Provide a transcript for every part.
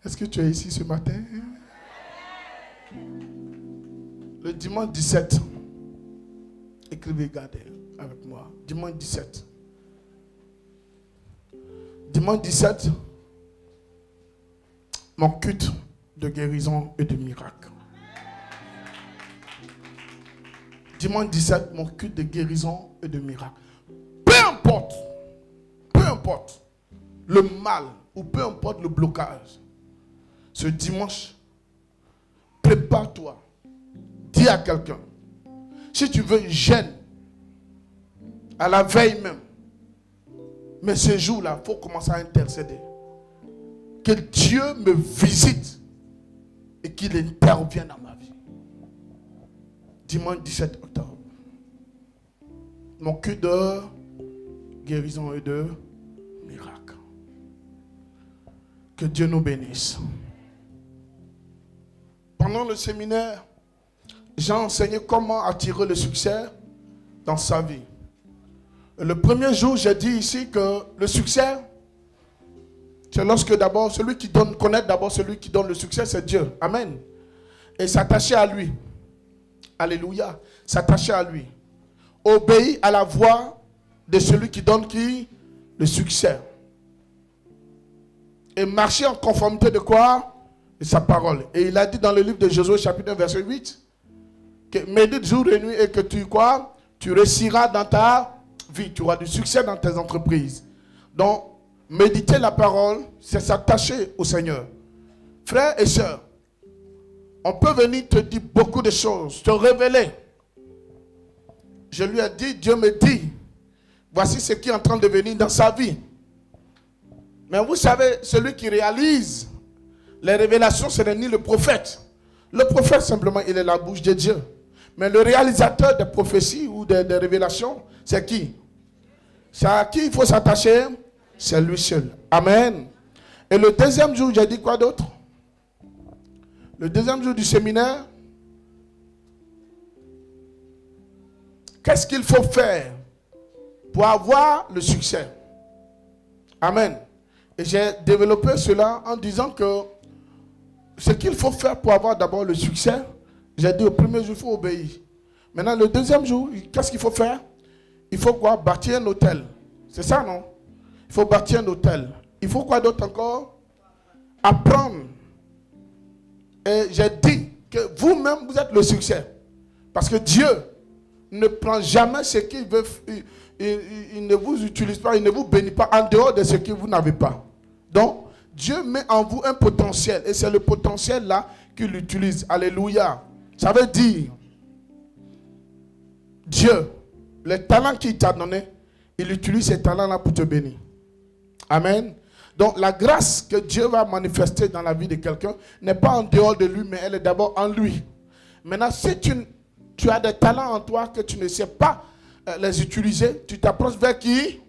Est-ce que tu es ici ce matin? Le dimanche 17. Écrivez, gardez avec moi. Dimanche 17. Dimanche 17. Mon culte de guérison et de miracle. Dimanche 17, mon culte de guérison et de miracle. Peu importe le mal ou peu importe le blocage, ce dimanche, prépare-toi. Dis à quelqu'un, si tu veux, gêne à la veille même. Mais ce jour-là, il faut commencer à intercéder. Que Dieu me visite et qu'il intervienne dans ma vie. Dimanche 17 octobre. Mon culte de guérison et de miracle. Que Dieu nous bénisse. Pendant le séminaire, j'ai enseigné comment attirer le succès dans sa vie. Et le premier jour, j'ai dit ici que le succès, c'est lorsque d'abord, celui qui donne, connaître d'abord celui qui donne le succès, c'est Dieu. Amen. Et s'attacher à lui. Alléluia. S'attacher à lui. Obéir à la voix de celui qui donne le succès. Et marcher en conformité de quoi? De sa parole. Et il a dit dans le livre de Josué, chapitre 1, verset 8, que médite jour et nuit et que tu quoi? Tu réussiras dans ta vie. Tu auras du succès dans tes entreprises. Donc, méditer la parole, c'est s'attacher au Seigneur. Frères et sœurs, on peut venir te dire beaucoup de choses, te révéler. Je lui ai dit, Dieu me dit, voici ce qui est en train de venir dans sa vie. Mais vous savez, celui qui réalise les révélations, ce n'est ni le prophète. Le prophète, simplement, il est la bouche de Dieu. Mais le réalisateur des prophéties ou des révélations, c'est qui? C'est à qui il faut s'attacher? C'est lui seul. Amen. Et le deuxième jour, j'ai dit quoi d'autre? Le deuxième jour du séminaire, qu'est-ce qu'il faut faire pour avoir le succès? Amen. Et j'ai développé cela en disant que ce qu'il faut faire pour avoir d'abord le succès, j'ai dit au premier jour, il faut obéir. Maintenant, le deuxième jour, qu'est-ce qu'il faut faire? Il faut quoi? Bâtir un hôtel. C'est ça, non? Il faut bâtir un hôtel. Il faut quoi d'autre encore? Apprendre. Et j'ai dit que vous-même, vous êtes le succès. Parce que Dieu ne prend jamais ce qu'il veut. Il ne vous utilise pas, il ne vous bénit pas en dehors de ce que vous n'avez pas. Donc, Dieu met en vous un potentiel. Et c'est le potentiel là qu'il utilise. Alléluia. Ça veut dire, Dieu, les talents qu'il t'a donné, il utilise ces talents-là pour te bénir. Amen. Donc la grâce que Dieu va manifester dans la vie de quelqu'un n'est pas en dehors de lui, mais elle est d'abord en lui. Maintenant, si tu as des talents en toi que tu ne sais pas les utiliser, tu t'approches vers qui?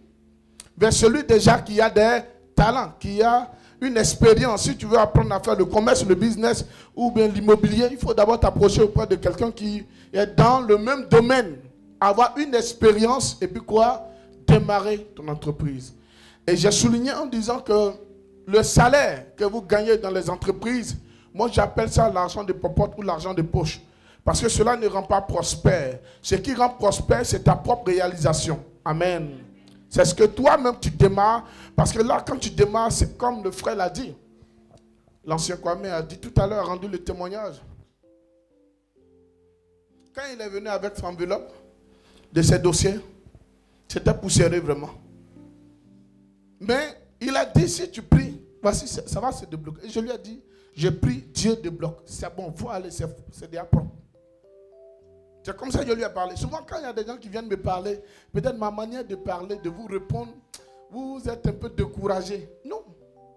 Vers celui déjà qui a des talents, qui a une expérience. Si tu veux apprendre à faire le commerce, le business ou bien l'immobilier, il faut d'abord t'approcher auprès de quelqu'un qui est dans le même domaine. Avoir une expérience et puis quoi? Démarrer ton entreprise. Et j'ai souligné en disant que le salaire que vous gagnez dans les entreprises, moi j'appelle ça l'argent de popote ou l'argent de poche. Parce que cela ne rend pas prospère. Ce qui rend prospère, c'est ta propre réalisation. Amen. C'est ce que toi-même tu démarres. Parce que là, quand tu démarres, c'est comme le frère l'a dit. L'ancien Kwame a dit tout à l'heure, a rendu le témoignage. Quand il est venu avec son enveloppe de ses dossiers, c'était poussiéreux vraiment. Mais il a dit, si tu pries, voici, ça va se débloquer. Et je lui ai dit, je prie, Dieu débloque. C'est bon, il faut aller, c'est déjà propre. C'est comme ça que je lui ai parlé. Souvent, quand il y a des gens qui viennent me parler, peut-être ma manière de parler, de vous répondre, vous êtes un peu découragé. Non.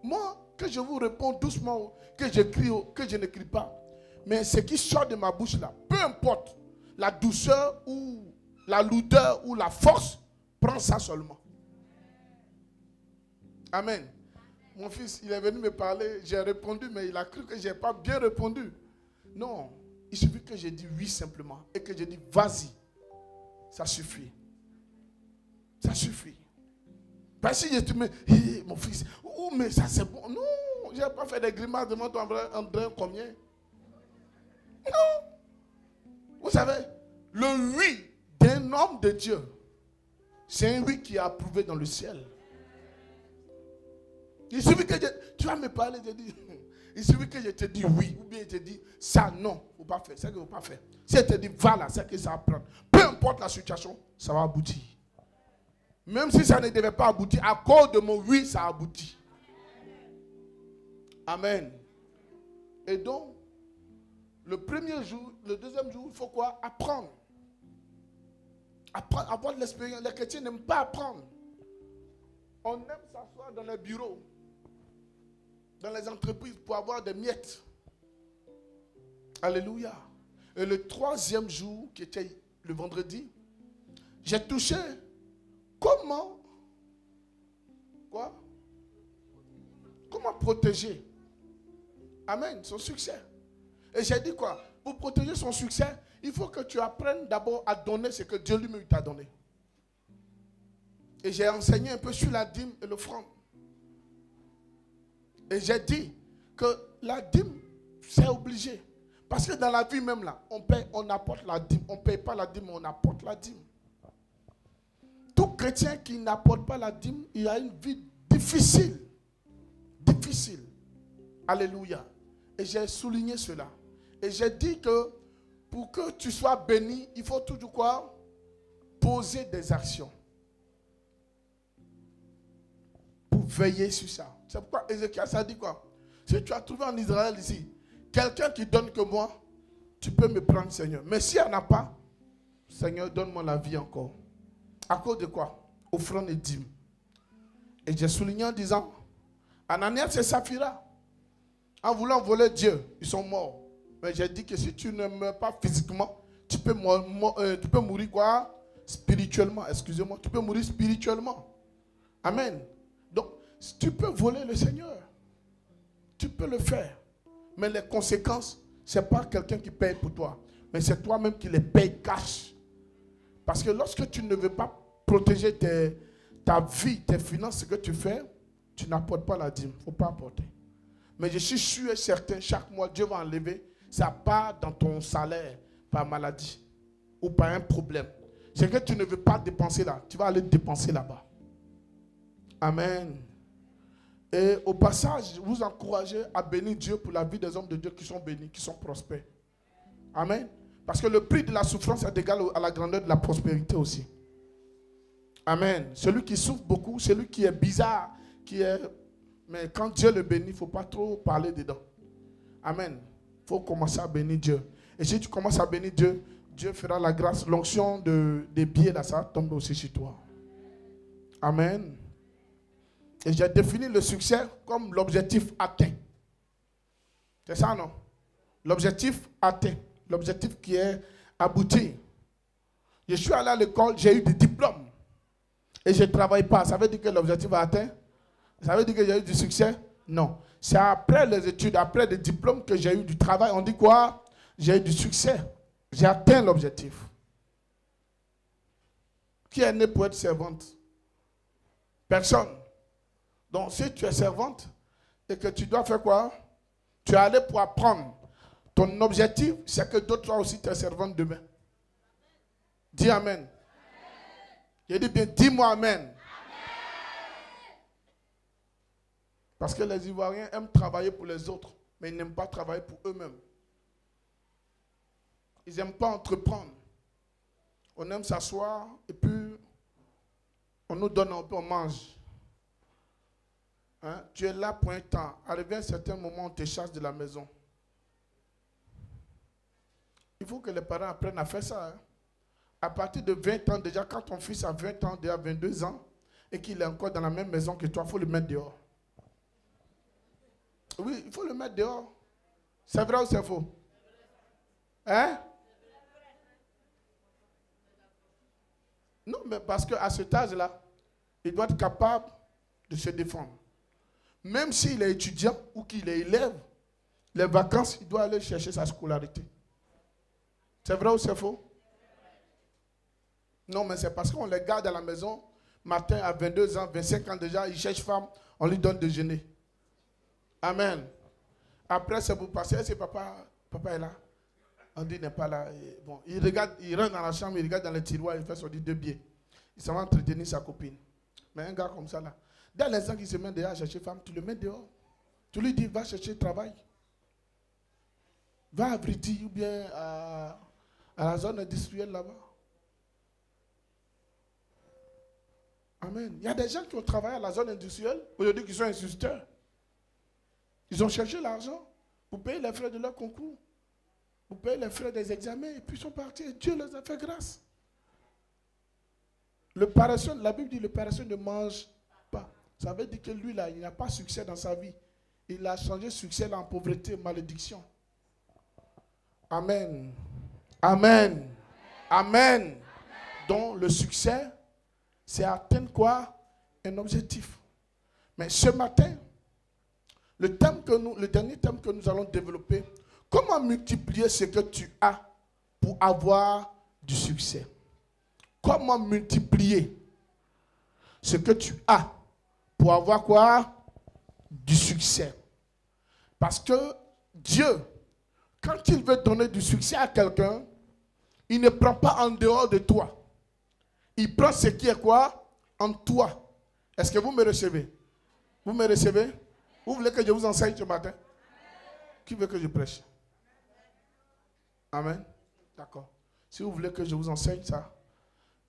Moi, que je vous réponds doucement, que j'écris, que je n'écris pas. Mais ce qui sort de ma bouche là, peu importe la douceur ou la lourdeur ou la force, prends ça seulement. Amen. Mon fils, il est venu me parler, j'ai répondu, mais il a cru que je n'ai pas bien répondu. Non, il suffit que j'ai dit oui simplement et que j'ai dit vas-y. Ça suffit. Ça suffit. Parce que je te mets, mon fils, oh mais ça c'est bon. Non, je n'ai pas fait des grimaces devant toi, André, combien? Non. Vous savez, le oui d'un homme de Dieu, c'est un oui qui est approuvé dans le ciel. Il suffit que tu vas me parler, je dis, il suffit que je te dis oui, ou bien je te dis ça, non, il ne faut pas faire, c'est qu'il ne faut pas faire. Si je te dis va là, c'est que ça va prendre. Peu importe la situation, ça va aboutir. Même si ça ne devait pas aboutir, à cause de mon oui, ça aboutit. Amen. Et donc, le premier jour, le deuxième jour, il faut quoi? Apprendre. Apprendre, avoir de l'expérience. Les chrétiens n'aiment pas apprendre. On aime s'asseoir dans les bureaux, dans les entreprises pour avoir des miettes. Alléluia. Et le troisième jour, qui était le vendredi, j'ai touché comment protéger. Amen, son succès. Et j'ai dit quoi? Pour protéger son succès, il faut que tu apprennes d'abord à donner ce que Dieu lui-même t'a donné. Et j'ai enseigné un peu sur la dîme et l'offrande. Et j'ai dit que la dîme, c'est obligé. Parce que dans la vie même là, on paye, on apporte la dîme. On ne paye pas la dîme, mais on apporte la dîme. Tout chrétien qui n'apporte pas la dîme, il a une vie difficile. Difficile. Alléluia. Et j'ai souligné cela. Et j'ai dit que pour que tu sois béni, il faut toujours quoi? Poser des actions. Pour veiller sur ça. C'est pourquoi Ézéchiel, ça dit quoi? Si tu as trouvé en Israël ici, quelqu'un qui donne que moi, tu peux me prendre, Seigneur. Mais s'il n'y en a pas, Seigneur, donne-moi la vie encore. À cause de quoi? Offrande et dîme. Et j'ai souligné en disant, Ananias et Saphira, en voulant voler Dieu, ils sont morts. Mais j'ai dit que si tu ne meurs pas physiquement, tu peux mourir quoi? Spirituellement, excusez-moi. Tu peux mourir spirituellement. Amen. Donc, tu peux voler le Seigneur. Tu peux le faire. Mais les conséquences, ce n'est pas quelqu'un qui paye pour toi. Mais c'est toi-même qui les paye cash. Parce que lorsque tu ne veux pas protéger ta vie, tes finances, ce que tu fais, tu n'apportes pas la dîme. Il ne faut pas apporter. Mais je suis sûr et certain, chaque mois, Dieu va enlever sa part dans ton salaire par maladie ou par un problème. C'est que tu ne veux pas dépenser là. Tu vas aller dépenser là-bas. Amen. Et au passage, vous encouragez à bénir Dieu pour la vie des hommes de Dieu qui sont bénis, qui sont prospères. Amen. Parce que le prix de la souffrance est égal à la grandeur de la prospérité aussi. Amen. Celui qui souffre beaucoup, celui qui est bizarre, mais quand Dieu le bénit, il ne faut pas trop parler dedans. Amen. Il faut commencer à bénir Dieu. Et si tu commences à bénir Dieu, Dieu fera la grâce, l'onction des biais là, ça tombe aussi sur toi. Amen. Et j'ai défini le succès comme l'objectif atteint. C'est ça, non? L'objectif atteint. L'objectif qui est abouti. Je suis allé à l'école, j'ai eu des diplômes. Et je ne travaille pas. Ça veut dire que l'objectif est atteint? Ça veut dire que j'ai eu du succès? Non. C'est après les études, après les diplômes que j'ai eu du travail. On dit quoi? J'ai eu du succès. J'ai atteint l'objectif. Qui est né pour être servante? Personne. Donc, si tu es servante et que tu dois faire quoi? Tu es allé pour apprendre. Ton objectif, c'est que d'autres soient aussi tes servantes demain. Dis Amen. Amen. Je dis bien, dis-moi Amen. Amen. Parce que les Ivoiriens aiment travailler pour les autres, mais ils n'aiment pas travailler pour eux-mêmes. Ils n'aiment pas entreprendre. On aime s'asseoir et puis on nous donne un peu, on mange. Hein? Tu es là pour un temps. Arrivé à un certain moment, on te chasse de la maison. Il faut que les parents apprennent à faire ça. Hein? À partir de 20 ans, déjà, quand ton fils a 20 ans, déjà 22 ans, et qu'il est encore dans la même maison que toi, il faut le mettre dehors. Oui, il faut le mettre dehors. C'est vrai ou c'est faux? Hein? Non, mais parce qu'à cet âge-là, il doit être capable de se défendre. Même s'il est étudiant ou qu'il est élève, les vacances, il doit aller chercher sa scolarité. C'est vrai ou c'est faux? Non, mais c'est parce qu'on les garde à la maison, matin à 22 ans, 25 ans déjà, il cherche femme, on lui donne déjeuner. Amen. Après, c'est pour passer. Est-ce que papa est là? On dit, il n'est pas là. Et bon, il regarde, il rentre dans la chambre, il regarde dans le tiroir, il fait sortir 2 billets. Il s'en va entretenir sa copine. Mais un gars comme ça, là, dès l'instant qu'il se met dehors à chercher femme, tu le mets dehors. Tu lui dis, va chercher travail. Va à Briti ou bien à la zone industrielle là-bas. Amen. Il y a des gens qui ont travaillé à la zone industrielle, aujourd'hui qui sont instituteurs. Ils ont cherché l'argent pour payer les frais de leur concours, pour payer les frais des examens, et puis ils sont partis et Dieu leur a fait grâce. Le paresseux, la Bible dit le paresseux ne mange pas. Ça veut dire que lui là, il n'a pas succès dans sa vie. Il a changé succès là en pauvreté, malédiction. Amen. Amen. Amen. Donc le succès, c'est atteindre quoi? Un objectif. Mais ce matin, le dernier thème que nous allons développer, comment multiplier ce que tu as pour avoir du succès? Comment multiplier ce que tu as pour avoir quoi? Du succès. Parce que Dieu, quand il veut donner du succès à quelqu'un, il ne prend pas en dehors de toi. Il prend ce qui est quoi? En toi. Est-ce que vous me recevez? Vous me recevez? Vous voulez que je vous enseigne ce matin? Qui veut que je prêche? Amen. D'accord. Si vous voulez que je vous enseigne ça,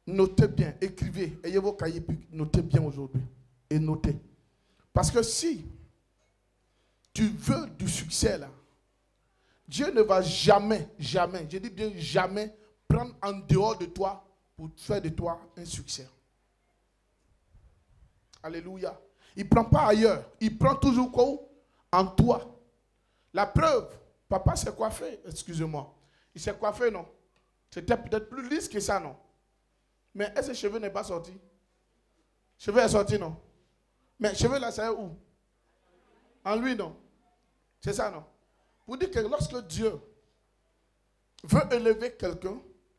notez bien, écrivez, ayez vos cahiers, puis notez bien aujourd'hui. Et notez. Parce que si tu veux du succès là, Dieu ne va jamais, je dis bien jamais, prendre en dehors de toi pour faire de toi un succès. Alléluia. Il ne prend pas ailleurs. Il prend toujours quoi? En toi. La preuve, papa s'est coiffé, excusez-moi. Il s'est coiffé, non? C'était peut-être plus lisse que ça, non? Mais est-ce que ses cheveux n'est pas sorti? Cheveux est sorti, non? Mais cheveux là, c'est où? En lui, non? C'est ça, non? Pour dire que lorsque Dieu veut élever quelqu'un,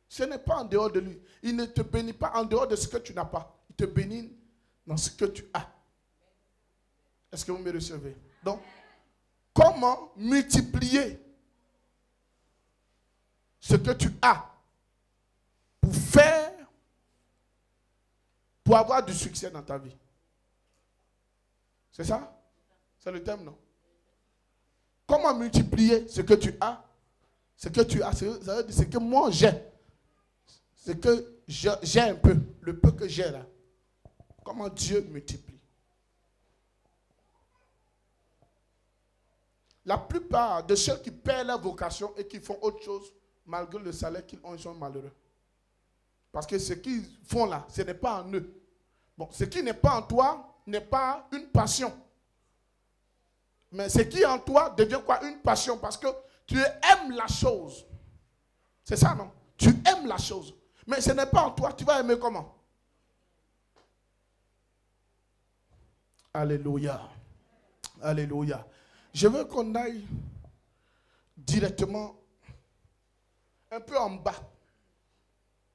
ce n'est pas en dehors de lui. Il ne te bénit pas en dehors de ce que tu n'as pas. Il te bénit dans ce que tu as. Est-ce que vous me recevez? Donc, comment multiplier ce que tu as pour faire, pour avoir du succès dans ta vie? C'est ça? C'est le thème, non? Comment multiplier ce que tu as? Ce que tu as, ça veut dire ce que moi j'ai. Ce que j'ai un peu, le peu que j'ai là. Comment Dieu multiplie? La plupart de ceux qui perdent leur vocation et qui font autre chose, malgré le salaire qu'ils ont, ils sont malheureux. Parce que ce qu'ils font là, ce n'est pas en eux. Bon, ce qui n'est pas en toi n'est pas une passion. Mais ce qui est en toi devient quoi? Une passion. Parce que tu aimes la chose. C'est ça, non? Tu aimes la chose. Mais ce n'est pas en toi. Tu vas aimer comment? Alléluia. Alléluia. Je veux qu'on aille directement un peu en bas.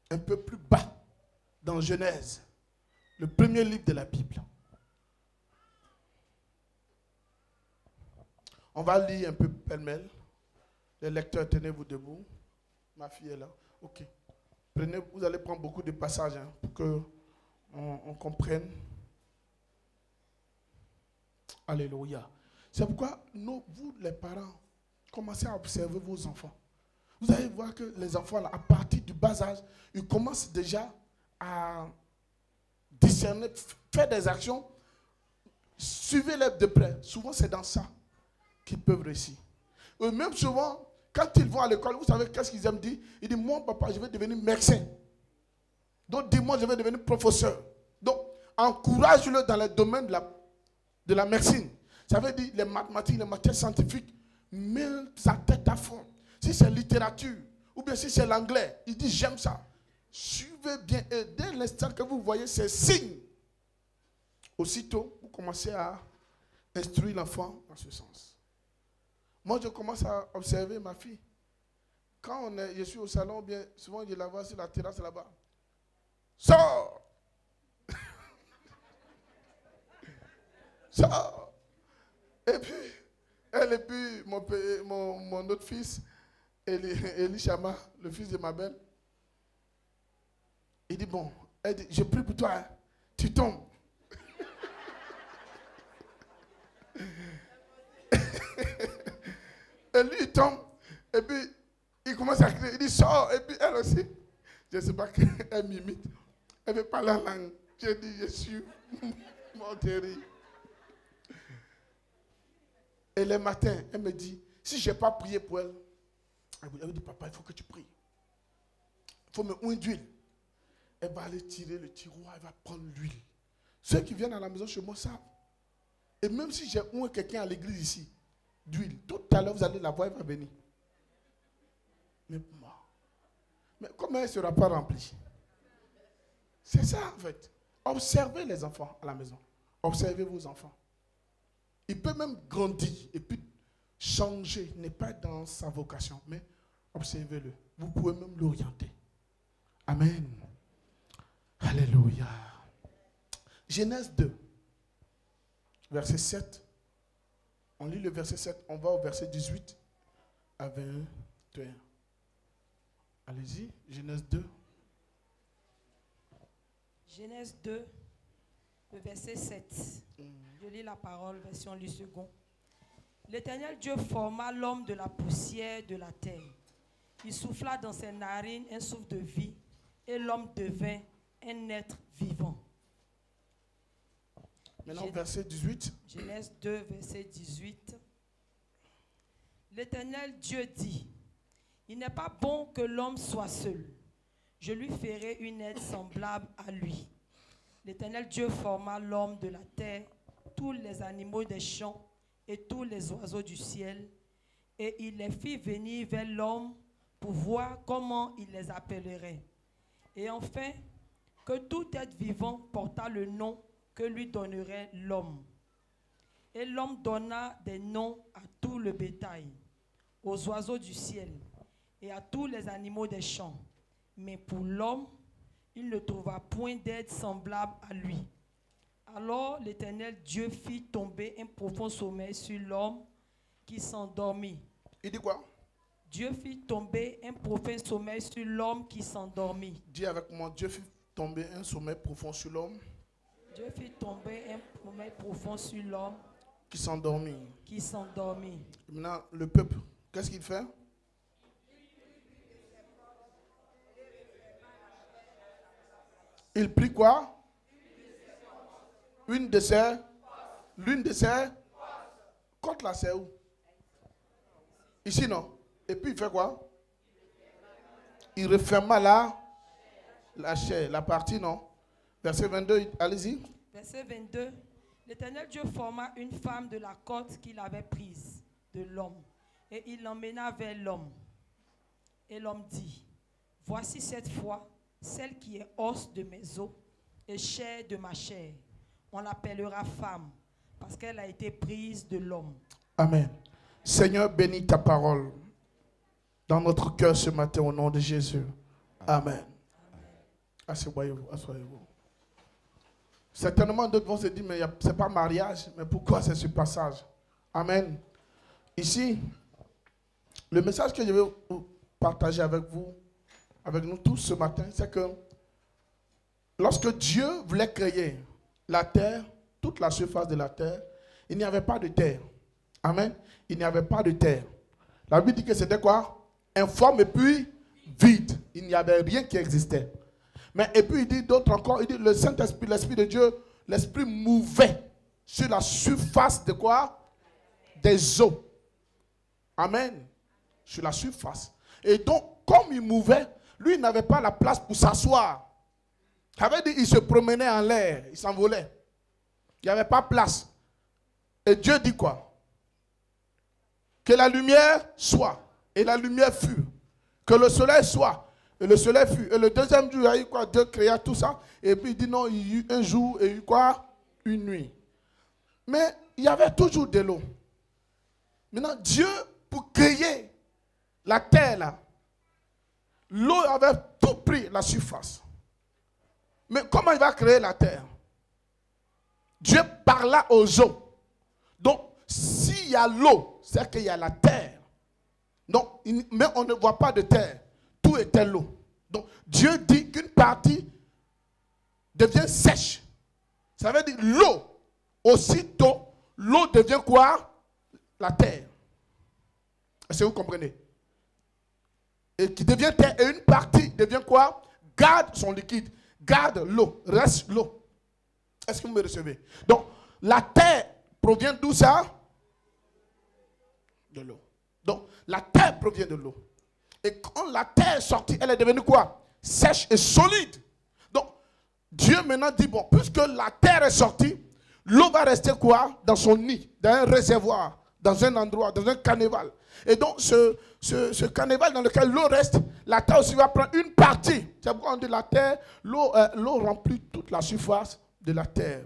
Un peu plus bas. Dans Genèse. Le premier livre de la Bible. On va lire un peu pêle-mêle. Les lecteurs, tenez-vous debout. Ma fille est là. Ok. Vous allez prendre beaucoup de passages hein, pour qu'on comprenne. Alléluia. C'est pourquoi vous, les parents, commencez à observer vos enfants. Vous allez voir que les enfants, là, à partir du bas âge, ils commencent déjà à discerner, faire des actions. Suivez-les de près. Souvent, c'est dans ça qu'ils peuvent réussir. Même souvent, quand ils vont à l'école, vous savez qu'est-ce qu'ils aiment dire? Ils disent, moi, papa, je vais devenir médecin. Donc, dis-moi, je vais devenir professeur. Donc, encourage-le dans le domaine de la médecine. Ça veut dire les mathématiques, les matières scientifiques. Mets sa tête à fond. Si c'est littérature, ou bien si c'est l'anglais, il dit, j'aime ça. Suivez bien. Et dès l'instant que vous voyez ces signes, aussitôt, vous commencez à instruire l'enfant dans ce sens. Moi, je commence à observer ma fille. Quand je suis au salon, bien souvent, je la vois sur la terrasse là-bas. Sors! Sors! Et puis, Elle et puis mon autre fils, Eli Chama, le fils de ma belle. Il dit, bon, elle dit, je prie pour toi, hein. Tu tombes. Et lui, il tombe. Et puis, il commence à crier. Il dit, sors. Et puis, elle aussi. Je ne sais pas qu'elle m'imite. Elle ne veut pas la langue. J'ai dit, je suis mort de rire. Et le matin, elle me dit, si je n'ai pas prié pour elle, elle me dit, papa, il faut que tu pries. Il faut me oindre d'huile. Elle va aller tirer le tiroir, elle va prendre l'huile. Ceux qui viennent à la maison chez moi savent. Et même si j'ai oint quelqu'un à l'église ici, d'huile, tout à l'heure, vous allez la voir, elle va venir. Mais moi, mais comment elle ne sera pas remplie? C'est ça en fait. Observez les enfants à la maison. Observez vos enfants. Il peut même grandir et puis changer, n'est pas dans sa vocation, mais observez-le. Vous pouvez même l'orienter. Amen. Alléluia. Genèse 2, verset 7. On lit le verset 7, on va au verset 18 à 21. Allez-y, Genèse 2. Genèse 2, le verset 7. Je lis la parole, version du second. L'Éternel Dieu forma l'homme de la poussière de la terre. Il souffla dans ses narines un souffle de vie, et l'homme devint un être vivant. Maintenant, verset 18. Genèse 2, verset 18. L'Éternel Dieu dit, il n'est pas bon que l'homme soit seul. Je lui ferai une aide semblable à lui. L'Éternel Dieu forma l'homme de la terre, tous les animaux des champs et tous les oiseaux du ciel, et il les fit venir vers l'homme pour voir comment il les appellerait. Et enfin, que tout être vivant porta le nom que lui donnerait l'homme. Et l'homme donna des noms à tout le bétail, aux oiseaux du ciel et à tous les animaux des champs. Mais pour l'homme, il ne trouva point d'aide semblable à lui. Alors l'Éternel Dieu fit tomber un profond sommeil sur l'homme qui s'endormit. Il dit quoi? Dieu fit tomber un profond sommeil sur l'homme qui s'endormit. Dis avec moi, Dieu fit tomber un sommeil profond sur l'homme. Dieu fit tomber un sommeil profond sur l'homme Qui s'endormit. qui s'endormit. Maintenant, le peuple, qu'est-ce qu'il fait? Il prit quoi? L'une de ses côtes là, c'est où? Ici, non? Et puis il fait quoi? Il referma la chair, la partie, non? Verset 22, allez-y. Verset 22. L'Éternel Dieu forma une femme de la côte qu'il avait prise de l'homme, et il l'emmena vers l'homme. Et l'homme dit, voici cette fois celle qui est os de mes os et chair de ma chair. On l'appellera femme, parce qu'elle a été prise de l'homme. Amen. Seigneur, bénis ta parole dans notre cœur ce matin au nom de Jésus. Amen. Asseyez-vous, asseyez-vous. Certainement, d'autres vont se dire, mais ce n'est pas mariage, mais pourquoi c'est ce passage? Amen. Ici, le message que je vais partager avec vous, avec nous tous ce matin, c'est que lorsque Dieu voulait créer la terre, toute la surface de la terre, il n'y avait pas de terre. Amen. Il n'y avait pas de terre. La Bible dit que c'était quoi? Informe et puis vide. Il n'y avait rien qui existait. Mais et puis il dit d'autres encore, il dit le Saint-Esprit, l'Esprit de Dieu, l'Esprit mouvait sur la surface de quoi? Des eaux. Amen. Sur la surface. Et donc, comme il mouvait, lui, il n'avait pas la place pour s'asseoir. Ça veut dire qu'il se promenait en l'air, il s'envolait. Il n'y avait pas place. Et Dieu dit quoi? Que la lumière soit. Et la lumière fut. Que le soleil soit. Et le soleil fut. Et le deuxième jour, il y a eu quoi? Dieu créa tout ça. Et puis il dit non, il y a eu un jour et il y a eu quoi? Une nuit. Mais il y avait toujours de l'eau. Maintenant, Dieu, pour créer la terre là, l'eau avait tout pris la surface. Mais comment il va créer la terre? Dieu parla aux eaux. Donc, si s'il y a l'eau, c'est qu'il y a la terre. Donc, mais on ne voit pas de terre. Tout était l'eau. Donc, Dieu dit qu'une partie devient sèche. Ça veut dire l'eau. Aussitôt, l'eau devient quoi? La terre. Est-ce que vous comprenez? Et qui devient terre. Et une partie devient quoi? Garde son liquide. Garde l'eau. Reste l'eau. Est-ce que vous me recevez? Donc, la terre provient d'où ça? De l'eau. Donc, la terre provient de l'eau. Et quand la terre est sortie, elle est devenue quoi? Sèche et solide. Donc, Dieu maintenant dit, bon, puisque la terre est sortie, l'eau va rester quoi? Dans son nid, dans un réservoir, dans un endroit, dans un carnaval. Et donc, ce carnaval dans lequel l'eau reste, la terre aussi va prendre une partie. C'est pourquoi on dit la terre, l'eau remplit toute la surface de la terre.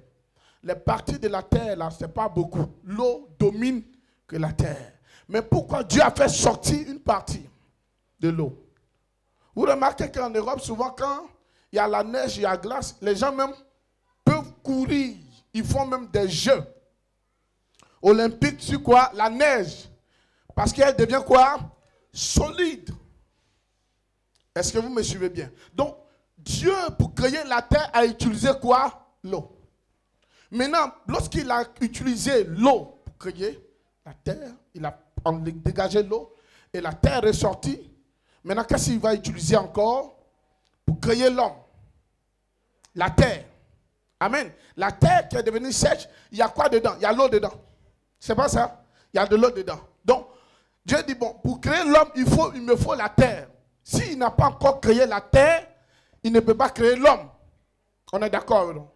Les parties de la terre, là, ce n'est pas beaucoup. L'eau domine que la terre. Mais pourquoi Dieu a fait sortir une partie de l'eau? Vous remarquez qu'en Europe, souvent, quand il y a la neige, il y a la glace, les gens même peuvent courir. Ils font même des jeux olympiques sur quoi? La neige. Parce qu'elle devient quoi? Solide. Est-ce que vous me suivez bien? Donc, Dieu, pour créer la terre, a utilisé quoi? L'eau. Maintenant, lorsqu'il a utilisé l'eau pour créer la terre, il a dégagé l'eau et la terre est sortie. Maintenant, qu'est-ce qu'il va utiliser encore pour créer l'homme? La terre. Amen. La terre qui est devenue sèche, il y a quoi dedans? Il y a l'eau dedans. C'est pas ça? Il y a de l'eau dedans. Donc, Dieu dit, bon, pour créer l'homme, il me faut la terre. S'il n'a pas encore créé la terre, il ne peut pas créer l'homme. On est d'accord, non?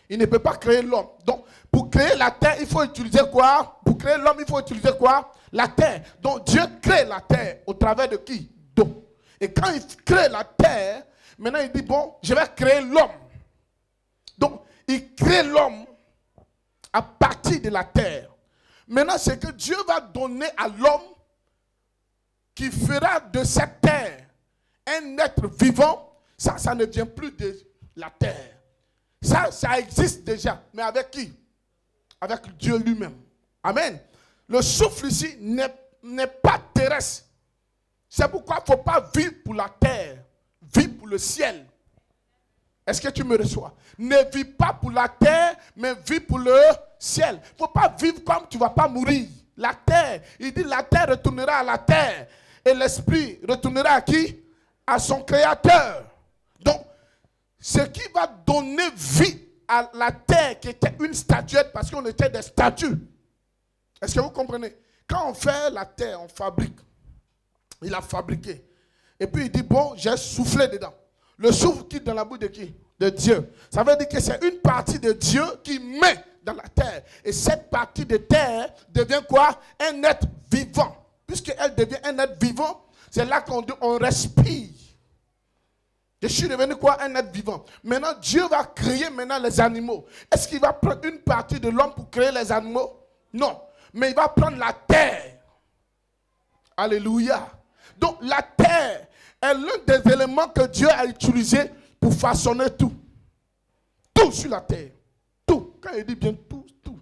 Il ne peut pas créer l'homme. Donc, pour créer la terre, il faut utiliser quoi? Pour créer l'homme, il faut utiliser quoi? La terre. Donc, Dieu crée la terre au travers de qui? D'eau. Et quand il crée la terre, maintenant il dit, bon, je vais créer l'homme. Donc, il crée l'homme à partir de la terre. Maintenant, c'est que Dieu va donner à l'homme qui fera de cette terre un être vivant. Ça ne vient plus de la terre. Ça existe déjà. Mais avec qui? Avec Dieu lui-même. Amen. Le souffle ici n'est pas terrestre. C'est pourquoi il ne faut pas vivre pour la terre. Vivre pour le ciel. Est-ce que tu me reçois? Ne vis pas pour la terre, mais vis pour le ciel. Il ne faut pas vivre comme tu ne vas pas mourir. La terre, il dit la terre retournera à la terre. Et l'esprit retournera à qui? À son créateur. Donc, ce qui va donner vie à la terre qui était une statuette, parce qu'on était des statues. Est-ce que vous comprenez? Quand on fait la terre, on fabrique. Il a fabriqué. Et puis il dit, bon, j'ai soufflé dedans. Le souffle quitte dans la bouche de qui? De Dieu. Ça veut dire que c'est une partie de Dieu qui met dans la terre. Et cette partie de terre devient quoi? Un être vivant. Puisqu'elle devient un être vivant, c'est là qu'on respire. Je suis devenu quoi? Un être vivant. Maintenant, Dieu va créer maintenant les animaux. Est-ce qu'il va prendre une partie de l'homme pour créer les animaux? Non. Mais il va prendre la terre. Alléluia. Donc la terre est l'un des éléments que Dieu a utilisé pour façonner tout. Tout sur la terre. Tout. Quand il dit bien tout, tout.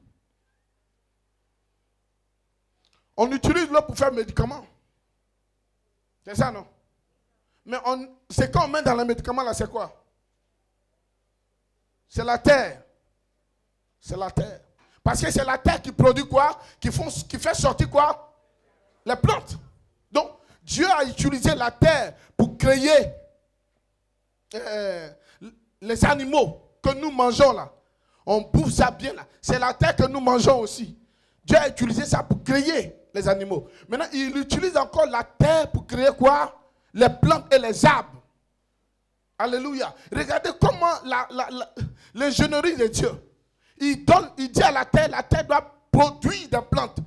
On utilise l'eau pour faire médicaments. C'est ça, non? Mais c'est quand on met dans les médicaments là, c'est quoi? C'est la terre. C'est la terre. Parce que c'est la terre qui produit quoi? Qui fait sortir quoi? Les plantes. Donc, Dieu a utilisé la terre pour créer les animaux que nous mangeons là. On bouffe ça bien là. C'est la terre que nous mangeons aussi. Dieu a utilisé ça pour créer les animaux. Maintenant, il utilise encore la terre pour créer quoi? Les plantes et les arbres. Alléluia. Regardez comment l'ingénierie de Dieu. Il dit à la terre doit produire des plantes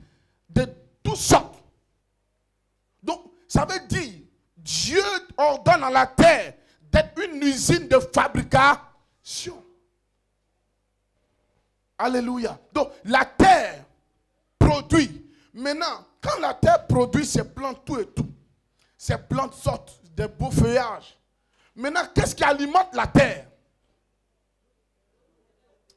de toutes sortes. Donc, ça veut dire, Dieu ordonne à la terre d'être une usine de fabrication. Alléluia. Donc, la terre produit. Maintenant, quand la terre produit ses plantes, tout et tout, ces plantes sortent des beaux feuillages. Maintenant, qu'est-ce qui alimente la terre?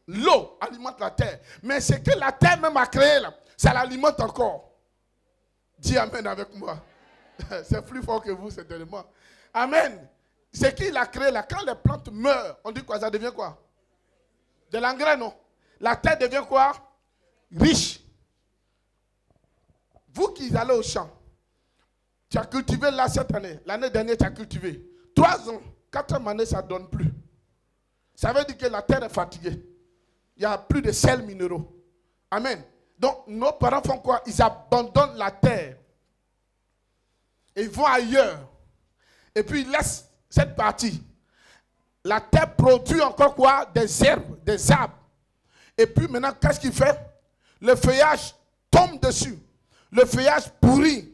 L'eau alimente la terre. Mais c'est que la terre même a créé là. ça l'alimente encore. Dis Amen avec moi. C'est plus fort que vous, certainement. Amen. C'est qui l'a créé là. Quand les plantes meurent, on dit quoi? Ça devient quoi? De l'engrais, non? La terre devient quoi? Riche. Vous qui allez au champ, tu as cultivé là cette année. L'année dernière, tu as cultivé. 3 ans, 4 années, ça ne donne plus. Ça veut dire que la terre est fatiguée. Il n'y a plus de sels minéraux. Amen. Donc, nos parents font quoi? Ils abandonnent la terre. Ils vont ailleurs. Et puis, ils laissent cette partie. La terre produit encore quoi? Des herbes, des arbres. Et puis, maintenant, qu'est-ce qu'il fait? Le feuillage tombe dessus. Le feuillage pourrit.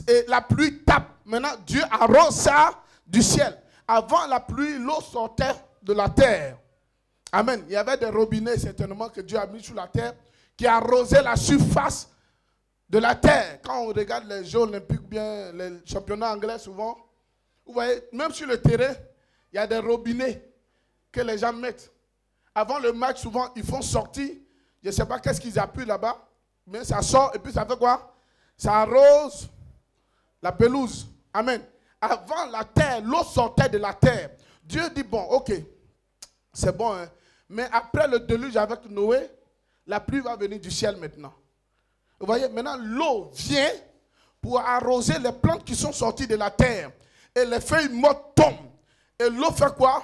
Et la pluie tape. Maintenant, Dieu arrose ça du ciel. Avant la pluie, l'eau sortait de la terre. Amen. Il y avait des robinets, certainement, que Dieu a mis sur la terre, qui arrosaient la surface de la terre. Quand on regarde les Jeux olympiques, bien les championnats anglais, souvent, vous voyez, même sur le terrain, il y a des robinets que les gens mettent. Avant le match, souvent, ils font sortir. Je ne sais pas qu'est-ce qu'ils appuient là-bas, mais ça sort et puis ça fait quoi? Ça arrose la pelouse. Amen. Avant la terre, l'eau sortait de la terre. Dieu dit, bon, ok, c'est bon, hein. Mais après le déluge avec Noé, la pluie va venir du ciel maintenant. Vous voyez, maintenant l'eau vient pour arroser les plantes qui sont sorties de la terre. Et les feuilles mortes tombent. Et l'eau fait quoi?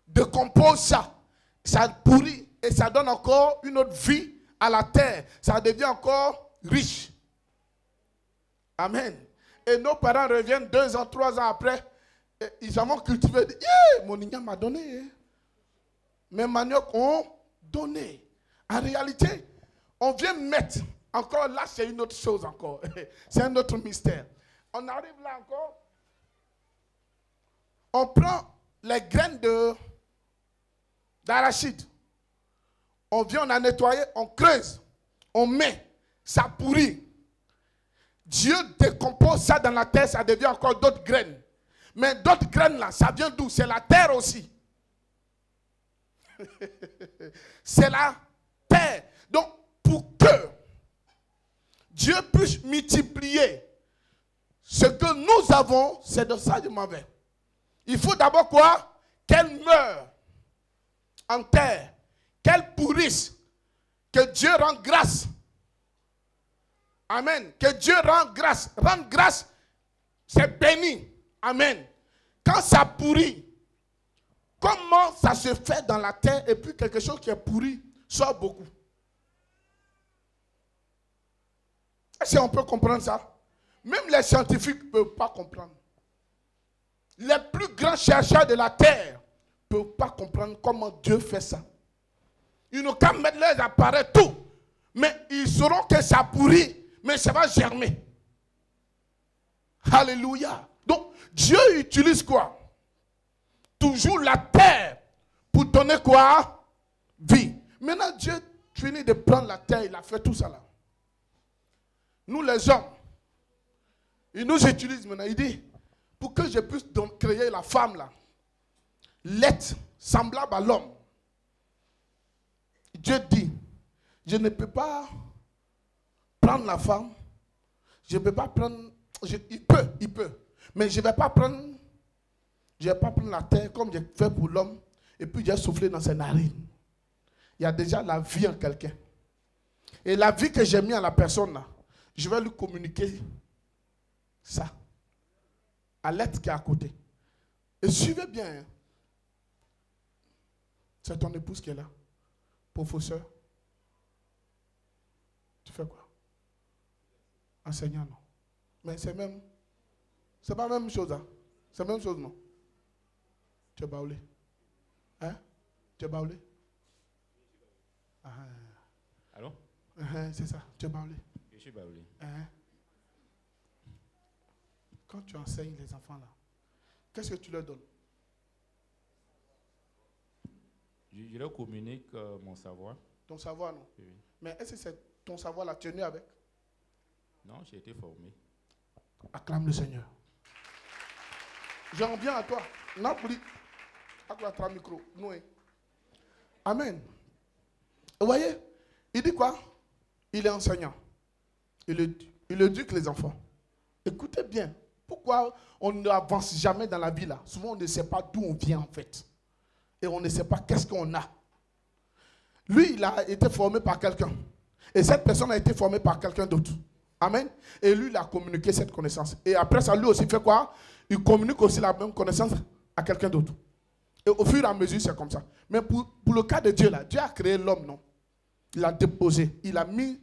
Décompose ça. Ça pourrit et ça donne encore une autre vie à la terre. Ça devient encore riche. Amen. Et nos parents reviennent 2 ans, 3 ans après. Et ils ont cultivé. Yeah, mon ignan m'a donné. Hein. Mes maniocs ont donné. En réalité, on vient mettre. Encore là, c'est une autre chose encore. C'est un autre mystère. On arrive là encore. On prend les graines d'arachide. On vient, on a nettoyé, on creuse, on met, ça pourrit. Dieu décompose ça dans la terre, ça devient encore d'autres graines. Mais d'autres graines là, ça vient d'où? C'est la terre aussi. C'est la terre. Donc, pour que Dieu puisse multiplier ce que nous avons, c'est de ça que je m'en vais. Il faut d'abord quoi? Qu'elle meure en terre, qu'elle pourrisse, que Dieu rende grâce. Amen. Que Dieu rende grâce. Rendre grâce, c'est béni. Amen. Quand ça pourrit, comment ça se fait dans la terre et puis quelque chose qui est pourri sort beaucoup? Est-ce qu'on peut comprendre ça? Même les scientifiques ne peuvent pas comprendre. Les plus grands chercheurs de la terre ne peuvent pas comprendre comment Dieu fait ça. Ils n'ont qu'à mettre les appareils, tout. Mais ils sauront que ça pourrit, mais ça va germer. Alléluia. Donc, Dieu utilise quoi? Toujours la terre pour donner quoi? Vie. Maintenant, Dieu finit de prendre la terre, il a fait tout ça là. Nous les hommes, il nous utilise maintenant. Il dit, pour que je puisse donc créer la femme là, l'être semblable à l'homme. Dieu dit, je ne peux pas prendre la femme, je ne peux pas prendre, il peut, mais je ne vais pas prendre la terre comme j'ai fait pour l'homme, et puis j'ai soufflé dans ses narines. Il y a déjà la vie en quelqu'un. Et la vie que j'ai mis à la personne là, je vais lui communiquer ça à l'être qui est à côté. Et suivez bien. Hein. C'est ton épouse qui est là. Professeur. Tu fais quoi? Enseignant, non. Mais c'est pas la même chose. Hein? C'est la même chose, non? Tu es baoulé. Hein? Tu es baoulé? Ah. Allô? C'est ça, tu es baoulé. Je suis baoulé. Quand tu enseignes les enfants là, qu'est-ce que tu leur donnes? Je leur communique mon savoir. Ton savoir, non? Oui. Mais est-ce que c'est ton savoir là, tu es né avec? Non, j'ai été formé. Acclame le Seigneur. J'en viens à toi. Napoli. Acclame le micro. Noé. Amen. Vous voyez? Il dit quoi? il est enseignant. Il éduque les enfants. Écoutez bien. Pourquoi on n'avance jamais dans la vie là? Souvent, on ne sait pas d'où on vient en fait. Et on ne sait pas qu'est-ce qu'on a. Lui, il a été formé par quelqu'un. Et cette personne a été formée par quelqu'un d'autre. Amen. Et lui, il a communiqué cette connaissance. Et après ça, lui aussi fait quoi? Il communique aussi la même connaissance à quelqu'un d'autre. Et au fur et à mesure, c'est comme ça. Mais pour le cas de Dieu, là, Dieu a créé l'homme, non? Il l'a déposé. Il a mis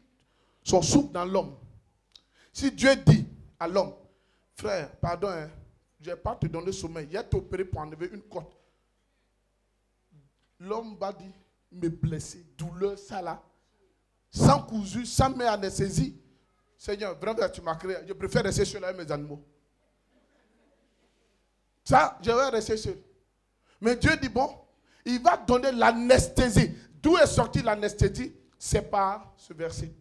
son souffle dans l'homme. Si Dieu dit à l'homme, frère, pardon, hein, je ne vais pas te donner sommeil. Il a été opéré pour enlever une côte. L'homme va dire, me blesser, douleur, ça là. Sans cousu, sans mes anesthésie. Seigneur, vraiment, tu m'as créé. Je préfère rester seul avec mes animaux. Ça, je vais rester seul. Mais Dieu dit, bon, il va donner l'anesthésie. D'où est sortie l'anesthésie? C'est par ce verset.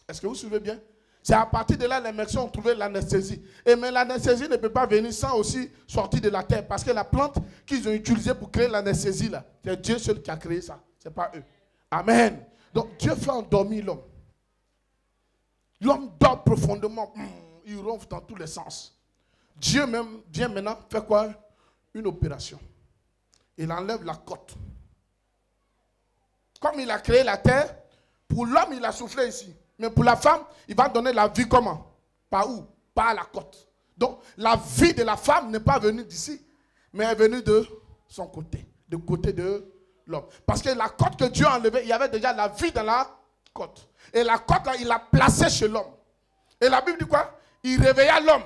Est-ce que vous suivez bien? C'est à partir de là, les médecins ont trouvé l'anesthésie. Mais l'anesthésie ne peut pas venir sans aussi sortir de la terre. Parce que la plante qu'ils ont utilisée pour créer l'anesthésie, là, c'est Dieu seul qui a créé ça. Ce n'est pas eux. Amen. Donc Dieu fait endormir l'homme. L'homme dort profondément. Il ronfle dans tous les sens. Dieu même vient maintenant faire quoi? Une opération. Il enlève la côte. Comme il a créé la terre, pour l'homme, il a soufflé ici. Mais pour la femme, il va donner la vie comment? Par où? Par la côte. Donc, la vie de la femme n'est pas venue d'ici, mais est venue de son côté. Du côté de l'homme. Parce que la côte que Dieu a enlevée, il y avait déjà la vie dans la côte. Et la côte, là, il l'a placée chez l'homme. Et la Bible dit quoi? Il réveilla l'homme.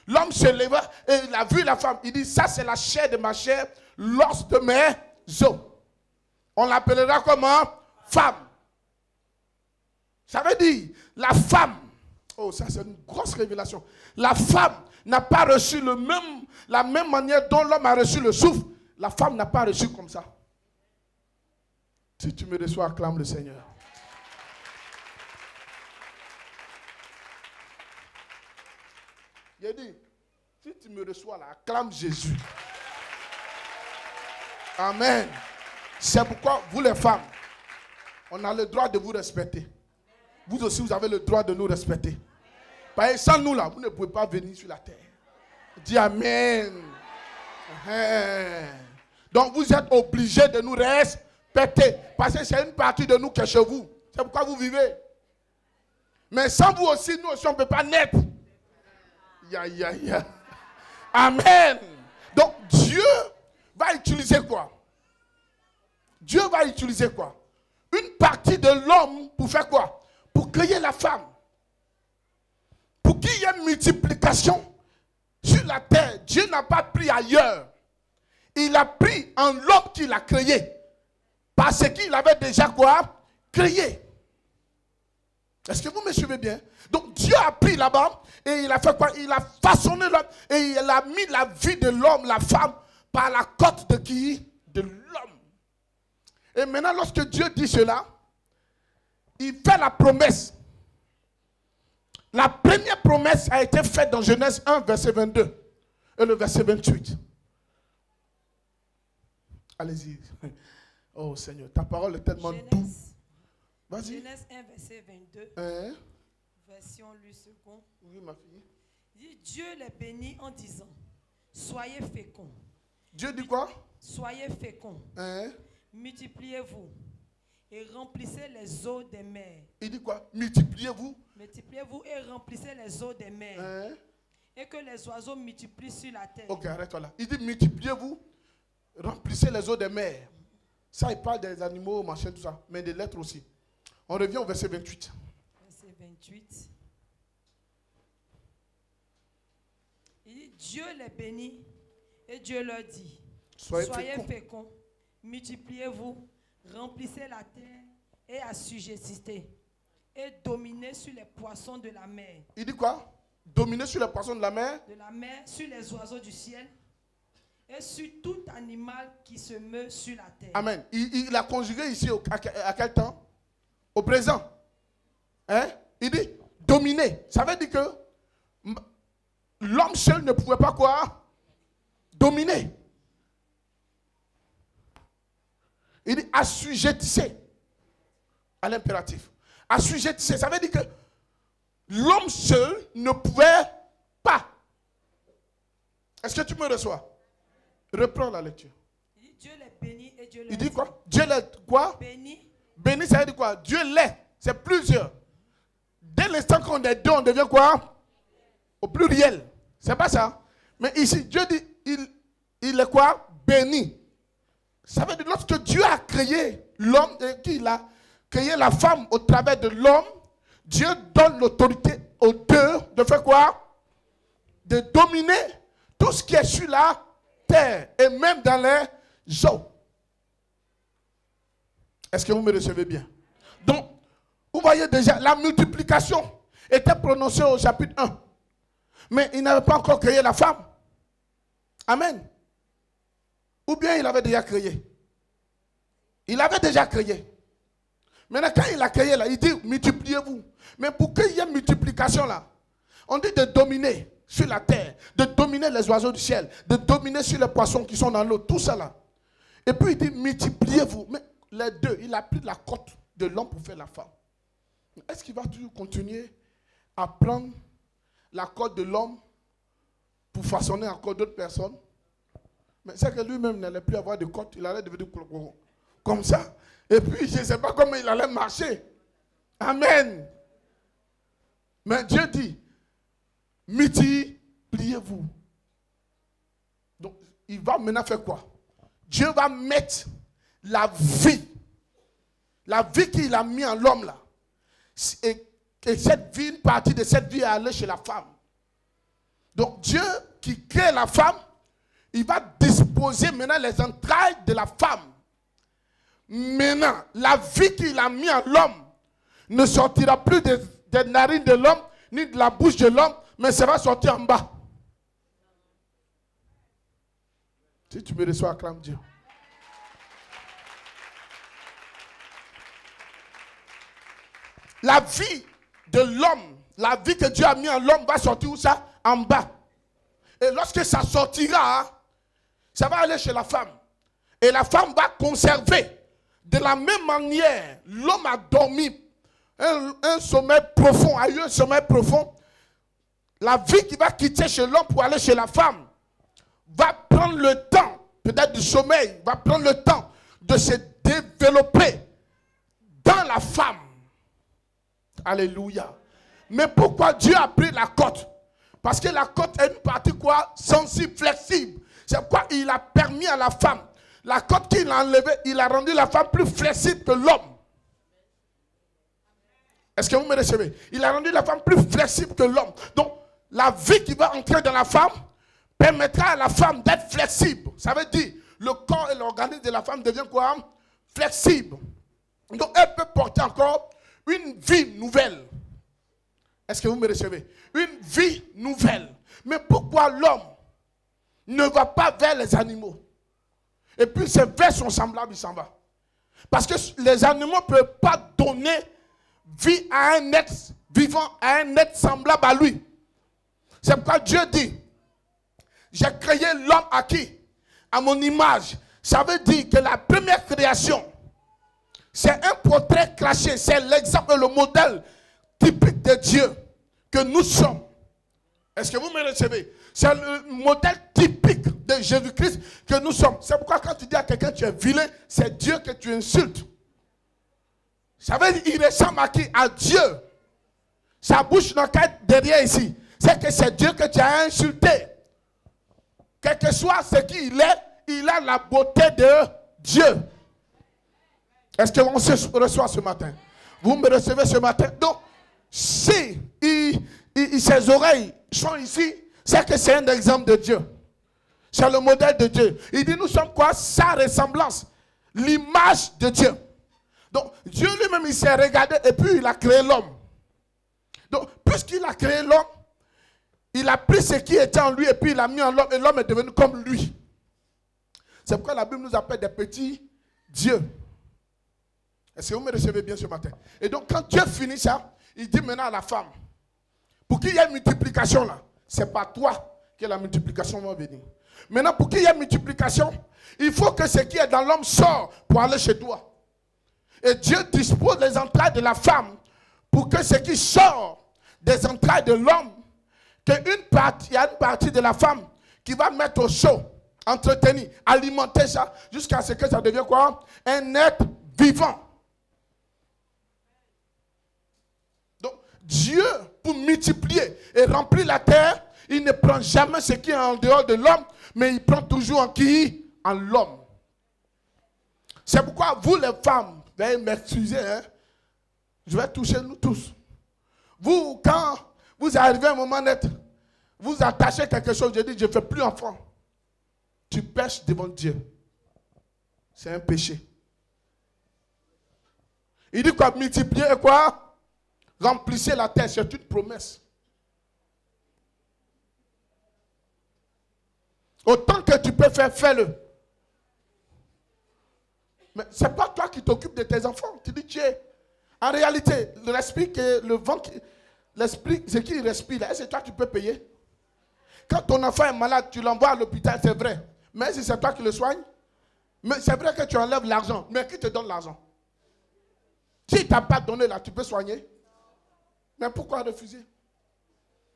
L'homme se leva et il a vu la femme. Il dit, ça c'est la chair de ma chair, l'os de mes os. On l'appellera comment? Femme. Ça veut dire, la femme, oh ça c'est une grosse révélation. La femme n'a pas reçu la même manière dont l'homme a reçu le souffle. La femme n'a pas reçu comme ça. Si tu me reçois, acclame le Seigneur. J'ai dit, si tu me reçois là, acclame Jésus. Amen. C'est pourquoi vous les femmes, on a le droit de vous respecter. Vous aussi, vous avez le droit de nous respecter. Parce que sans nous là, vous ne pouvez pas venir sur la terre. Dis Amen. Donc vous êtes obligés de nous respecter. Parce que c'est une partie de nous qui est chez vous. C'est pourquoi vous vivez. Mais sans vous aussi, nous aussi, on ne peut pas naître. Amen. Donc Dieu va utiliser quoi? Dieu va utiliser quoi? Une partie de l'homme pour faire quoi? Pour créer la femme. Pour qu'il y ait une multiplication sur la terre. Dieu n'a pas pris ailleurs. Il a pris en l'homme qu'il a créé. Parce qu'il avait déjà quoi? Créé. Est-ce que vous me suivez bien? Donc Dieu a pris là-bas et il a fait quoi? Il a façonné l'homme et il a mis la vie de l'homme, la femme, par la côte de qui? De l'homme. Et maintenant, lorsque Dieu dit cela, il fait la promesse. La première promesse a été faite dans Genèse 1, verset 22 et le verset 28. Allez-y. Oh Seigneur, ta parole est tellement douce. Vas-y. Genèse 1, verset 22. Version Louis II. Oui, ma fille. Dit, Dieu les bénit en disant, soyez féconds. Dieu dit quoi? Soyez féconds. Multipliez-vous et remplissez les eaux des mers. Il dit quoi? Multipliez-vous. Multipliez-vous et remplissez les eaux des mers. Et que les oiseaux multiplient sur la terre. Ok, arrête-toi là. Il dit multipliez-vous, remplissez les eaux des mers. Ça, il parle des animaux, machin, tout ça. Mais des lettres aussi. On revient au verset 28. Verset 28. Il dit, Dieu les bénit et Dieu leur dit, soyez féconds, multipliez-vous, remplissez la terre et assujettissez et dominez sur les poissons de la mer. Il dit quoi? Dominer sur les poissons de la mer? De la mer, sur les oiseaux du ciel et sur tout animal qui se meut sur la terre. Amen. Il a conjugué ici à quel temps? Au présent. Il dit dominer. Ça veut dire que l'homme seul ne pouvait pas quoi? Dominer. Il dit assujettissez. À l'impératif. Assujettissez, ça veut dire que l'homme seul ne pouvait pas. Est-ce que tu me reçois? Reprends la lecture. Il dit Dieu les bénit et Dieu les Il dit quoi? Dieu les quoi? bénit. Béni, ça veut dire quoi? Dieu l'est. C'est plusieurs. Dès l'instant qu'on est deux, on devient quoi? Au pluriel. C'est pas ça. Mais ici, Dieu dit, il est quoi? Béni. Ça veut dire lorsque Dieu a créé l'homme, qu'il a créé la femme au travers de l'homme, Dieu donne l'autorité aux deux de faire quoi? De dominer tout ce qui est sur la terre et même dans les eaux. Est-ce que vous me recevez bien? Donc, vous voyez déjà, la multiplication était prononcée au chapitre 1. Mais il n'avait pas encore créé la femme. Amen. Ou bien il avait déjà créé. Il avait déjà créé. Maintenant, quand il a créé là, il dit multipliez-vous. Mais pour qu'il y ait multiplication là, on dit de dominer sur la terre, de dominer les oiseaux du ciel, de dominer sur les poissons qui sont dans l'eau, tout ça là. Et puis il dit multipliez-vous. Mais les deux, il a pris la côte de l'homme pour faire la femme. Est-ce qu'il va toujours continuer à prendre la côte de l'homme pour façonner encore d'autres personnes? Mais c'est que lui-même n'allait plus avoir de côte, il allait devenir comme ça. Et puis je ne sais pas comment il allait marcher. Amen. Mais Dieu dit, multipliez-vous. Donc il va maintenant faire quoi? Dieu va mettre la vie qu'il a mis en l'homme là. Et cette vie, une partie de cette vie est allée chez la femme. Donc Dieu qui crée la femme, il va disposer maintenant les entrailles de la femme. Maintenant, la vie qu'il a mis en l'homme ne sortira plus des narines de l'homme, ni de la bouche de l'homme, mais ça va sortir en bas. Si tu me reçois, acclame Dieu. La vie de l'homme, la vie que Dieu a mis en l'homme va sortir où ça? En bas. Et lorsque ça sortira, ça va aller chez la femme. Et la femme va conserver. De la même manière, l'homme a dormi un sommeil profond, a eu un sommeil profond. La vie qui va quitter chez l'homme pour aller chez la femme va prendre le temps, peut-être du sommeil, va prendre le temps de se développer dans la femme. Alléluia. Mais pourquoi Dieu a pris la côte? Parce que la côte est une partie quoi? Sensible, flexible. C'est pourquoi il a permis à la femme. La côte qu'il a enlevée, il a rendu la femme plus flexible que l'homme. Est-ce que vous me recevez? Il a rendu la femme plus flexible que l'homme. Donc, la vie qui va entrer dans la femme permettra à la femme d'être flexible. Ça veut dire, le corps et l'organisme de la femme devient quoi? Flexible. Donc, elle peut porter encore une vie nouvelle. Est-ce que vous me recevez? Une vie nouvelle. Mais pourquoi l'homme ne va pas vers les animaux? Et puis c'est vers son semblable, il s'en va. Parce que les animaux ne peuvent pas donner vie à un être vivant, à un être semblable à lui. C'est pourquoi Dieu dit, j'ai créé l'homme à qui? À mon image. Ça veut dire que la première création, c'est un portrait craché, c'est l'exemple, le modèle typique de Dieu que nous sommes. Est-ce que vous me recevez? C'est le modèle typique de Jésus-Christ que nous sommes. C'est pourquoi quand tu dis à quelqu'un tu es vilain, c'est Dieu que tu insultes. Ça veut dire qu'il ressemble à qui? À Dieu. Sa bouche n'a qu'à être derrière ici. C'est que c'est Dieu que tu as insulté. Quel que soit ce qu'il est, il a la beauté de Dieu. Est-ce qu'on se reçoit ce matin? Vous me recevez ce matin? Donc, si ses oreilles sont ici, c'est que c'est un exemple de Dieu. C'est le modèle de Dieu. Il dit, nous sommes quoi? Sa ressemblance. L'image de Dieu. Donc, Dieu lui-même, il s'est regardé et puis il a créé l'homme. Donc, puisqu'il a créé l'homme, il a pris ce qui était en lui et puis il a mis en l'homme et l'homme est devenu comme lui. C'est pourquoi la Bible nous appelle des petits dieux. Est-ce que vous me recevez bien ce matin? Et donc, quand Dieu finit ça, il dit maintenant à la femme, pour qu'il y ait une multiplication là, c'est pas toi que la multiplication va venir. Maintenant, pour qu'il y ait une multiplication, il faut que ce qui est dans l'homme sorte pour aller chez toi. Et Dieu dispose les entrailles de la femme pour que ce qui sort des entrailles de l'homme, il y a une partie de la femme qui va mettre au chaud, entretenir, alimenter ça, jusqu'à ce que ça devienne quoi? Un être vivant. Donc, Dieu, pour multiplier et remplir la terre, il ne prend jamais ce qui est en dehors de l'homme, mais il prend toujours en qui? En l'homme. C'est pourquoi vous les femmes, veuillez m'excuser, hein, je vais toucher nous tous. Vous, quand vous arrivez à un moment net, vous attachez quelque chose, je dis, je ne fais plus enfant. Tu pèches devant Dieu. C'est un péché. Il dit quoi? Multiplier et quoi? Remplissez la terre, c'est une promesse. Autant que tu peux faire, fais-le. Mais ce n'est pas toi qui t'occupes de tes enfants. Tu dis, Dieu. En réalité, l'esprit, le vent, l'esprit, ce qui respire, est-ce que toi tu peux payer? Quand ton enfant est malade, tu l'envoies à l'hôpital, c'est vrai. Mais si c'est toi qui le soignes, mais c'est vrai que tu enlèves l'argent. Mais qui te donne l'argent? Si il ne t'a pas donné là, tu peux soigner. Mais pourquoi refuser?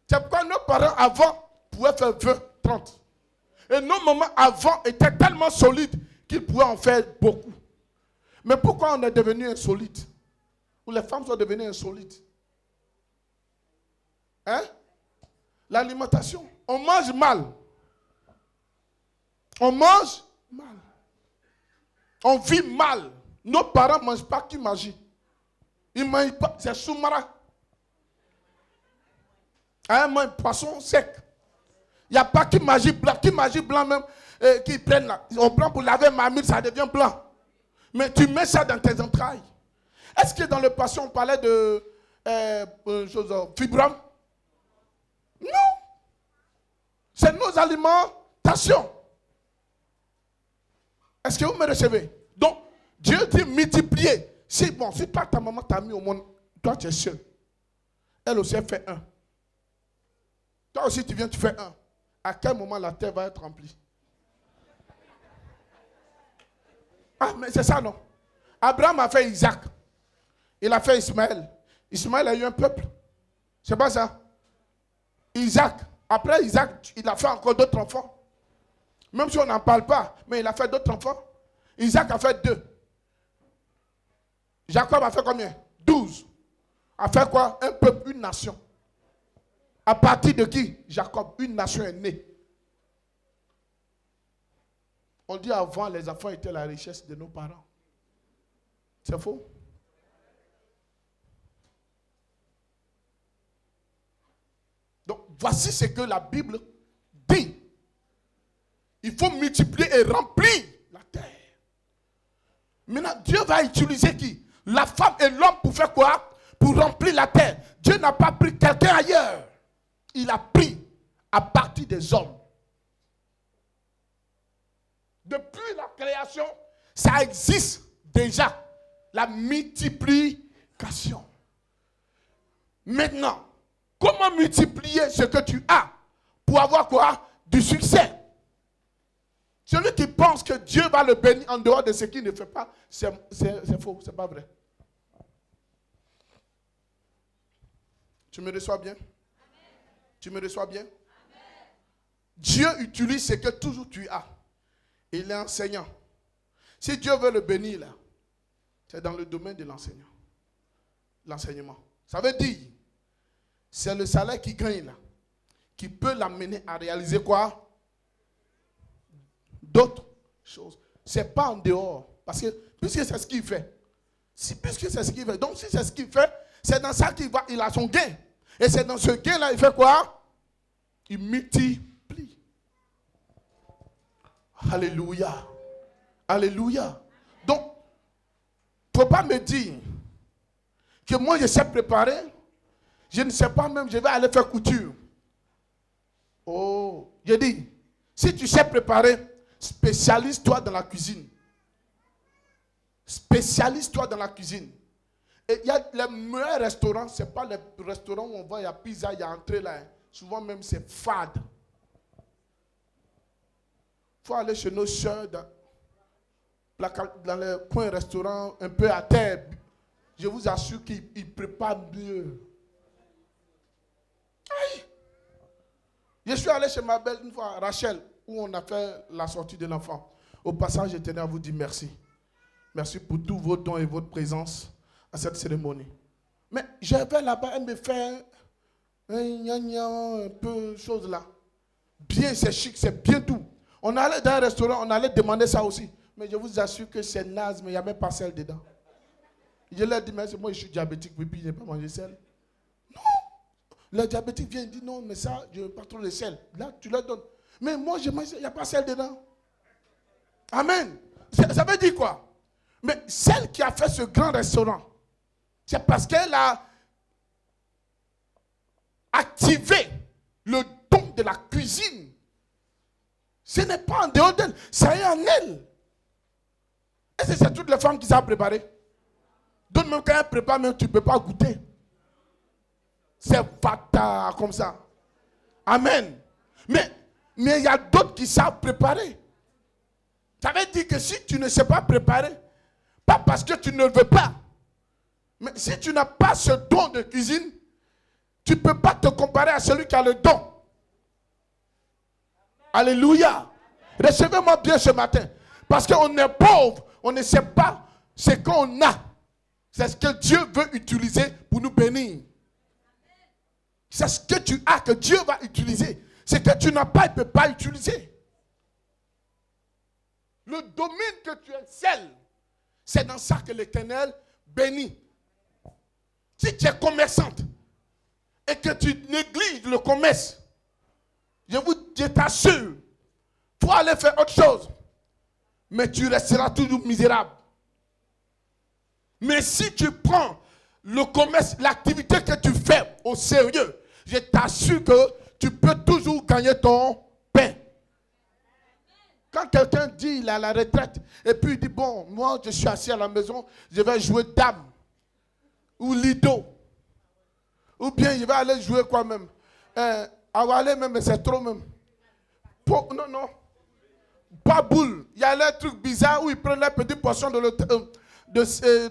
C'est pourquoi nos parents avant pouvaient faire 20, 30. Et nos mamans avant étaient tellement solides qu'ils pouvaient en faire beaucoup. Mais pourquoi on est devenu insolite? Ou les femmes sont devenues insolites? Hein? L'alimentation. On mange mal. On mange mal. On vit mal. Nos parents ne mangent pas qui magie. Ils ne mangent pas. C'est soumara. Ils mangent poisson sec. Il n'y a pas qui magie blanc. Qui magie blanc même, qui prennent là. On prend pour laver marmite, ça devient blanc. Mais tu mets ça dans tes entrailles. Est-ce que dans le passé, on parlait de fibrom? Non. C'est nos alimentations. Est-ce que vous me recevez? Donc, Dieu dit multiplier. Si toi, ta maman t'a mis au monde, toi, tu es seul. Elle aussi, elle fait un. Toi aussi, tu viens, tu fais un. À quel moment la terre va être remplie? Ah, mais c'est ça, non? Abraham a fait Isaac. Il a fait Ismaël. Ismaël a eu un peuple. C'est pas ça? Isaac. Après Isaac, il a fait encore d'autres enfants. Même si on n'en parle pas, mais il a fait d'autres enfants. Isaac a fait 2. Jacob a fait combien? 12. A fait quoi? Un peuple, une nation. À partir de qui? Jacob. Une nation est née. On dit avant, les enfants étaient la richesse de nos parents. C'est faux? Donc, voici ce que la Bible dit. Il faut multiplier et remplir la terre. Maintenant, Dieu va utiliser qui? La femme et l'homme pour faire quoi? Pour remplir la terre. Dieu n'a pas pris quelqu'un ailleurs. Il a pris à partir des hommes. Depuis la création, ça existe déjà. La multiplication. Maintenant, comment multiplier ce que tu as pour avoir quoi? Du succès. Celui qui pense que Dieu va le bénir en dehors de ce qu'il ne fait pas, c'est faux, c'est pas vrai. Tu me reçois bien? Amen. Tu me reçois bien? Amen. Dieu utilise ce que toujours tu as. Il est enseignant. Si Dieu veut le bénir, là, c'est dans le domaine de l'enseignant. L'enseignement. Ça veut dire, c'est le salaire qui gagne là, qui peut l'amener à réaliser quoi? D'autres choses. Ce n'est pas en dehors. Parce que, puisque c'est ce qu'il fait. Puisque c'est ce qu'il fait. Donc, si c'est ce qu'il fait, c'est dans ça qu'il a son gain. Et c'est dans ce gain-là, il fait quoi? Il multiplie. Alléluia. Alléluia. Donc, il ne faut pas me dire que moi, je sais préparer. Je ne sais pas même, je vais aller faire couture. Oh, je dis, si tu sais préparer, spécialise-toi dans la cuisine. Spécialise-toi dans la cuisine. Et il y a les meilleurs restaurants, ce n'est pas les restaurants où on va, il y a pizza, il y a entrée là. Hein. Souvent même, c'est fade. Il faut aller chez nos soeurs. dans les coins restaurants, un peu à terre, je vous assure qu'il prépare mieux. Aïe. Je suis allé chez ma belle une fois, Rachel, où on a fait la sortie de l'enfant. Au passage, je tenais à vous dire merci. Merci pour tous vos dons et votre présence à cette cérémonie. Mais je vais là-bas, elle me fait un peu chose là. Bien, c'est chic, c'est bien tout. On allait dans un restaurant, on allait demander ça aussi. Mais je vous assure que c'est naze, mais il n'y a même pas sel dedans. Je leur dis, mais moi je suis diabétique, puis je n'ai pas mangé sel. Non. Le diabétique vient et dit, non, mais ça, je n'aime pas trop le sel. Là, tu leur donnes. Mais moi, je mange, il n'y a pas sel dedans. Amen. Ça veut dire quoi? Mais celle qui a fait ce grand restaurant, c'est parce qu'elle a activé le don de la cuisine. Ce n'est pas en dehors d'elle, ça est en elle. Et c'est toutes les femmes qui savent préparer. Donc même quand elle prépare, même tu ne peux pas goûter. C'est fata comme ça. Amen. Mais il y a d'autres qui savent préparer. Ça veut dire que si tu ne sais pas préparer, pas parce que tu ne le veux pas, mais si tu n'as pas ce don de cuisine, tu ne peux pas te comparer à celui qui a le don. Alléluia. Recevez-moi bien ce matin. Parce qu'on est pauvre, on ne sait pas ce qu'on a. C'est ce que Dieu veut utiliser pour nous bénir. C'est ce que tu as que Dieu va utiliser. Ce que tu n'as pas, il ne peut pas utiliser. Le domaine que tu excelles, c'est dans ça que l'Éternel bénit. Si tu es commerçante et que tu négliges le commerce, je t'assure, il faut aller faire autre chose. Mais tu resteras toujours misérable. Mais si tu prends le commerce, l'activité que tu fais au sérieux, je t'assure que tu peux toujours gagner ton pain. Quand quelqu'un dit il est à la retraite et puis il dit bon, moi je suis assis à la maison, je vais jouer dame ou lido. Ou bien je vais aller jouer quoi même. Aller même, c'est trop même. Non. Pas boule. Il y a les trucs bizarres où ils prennent la petite portion de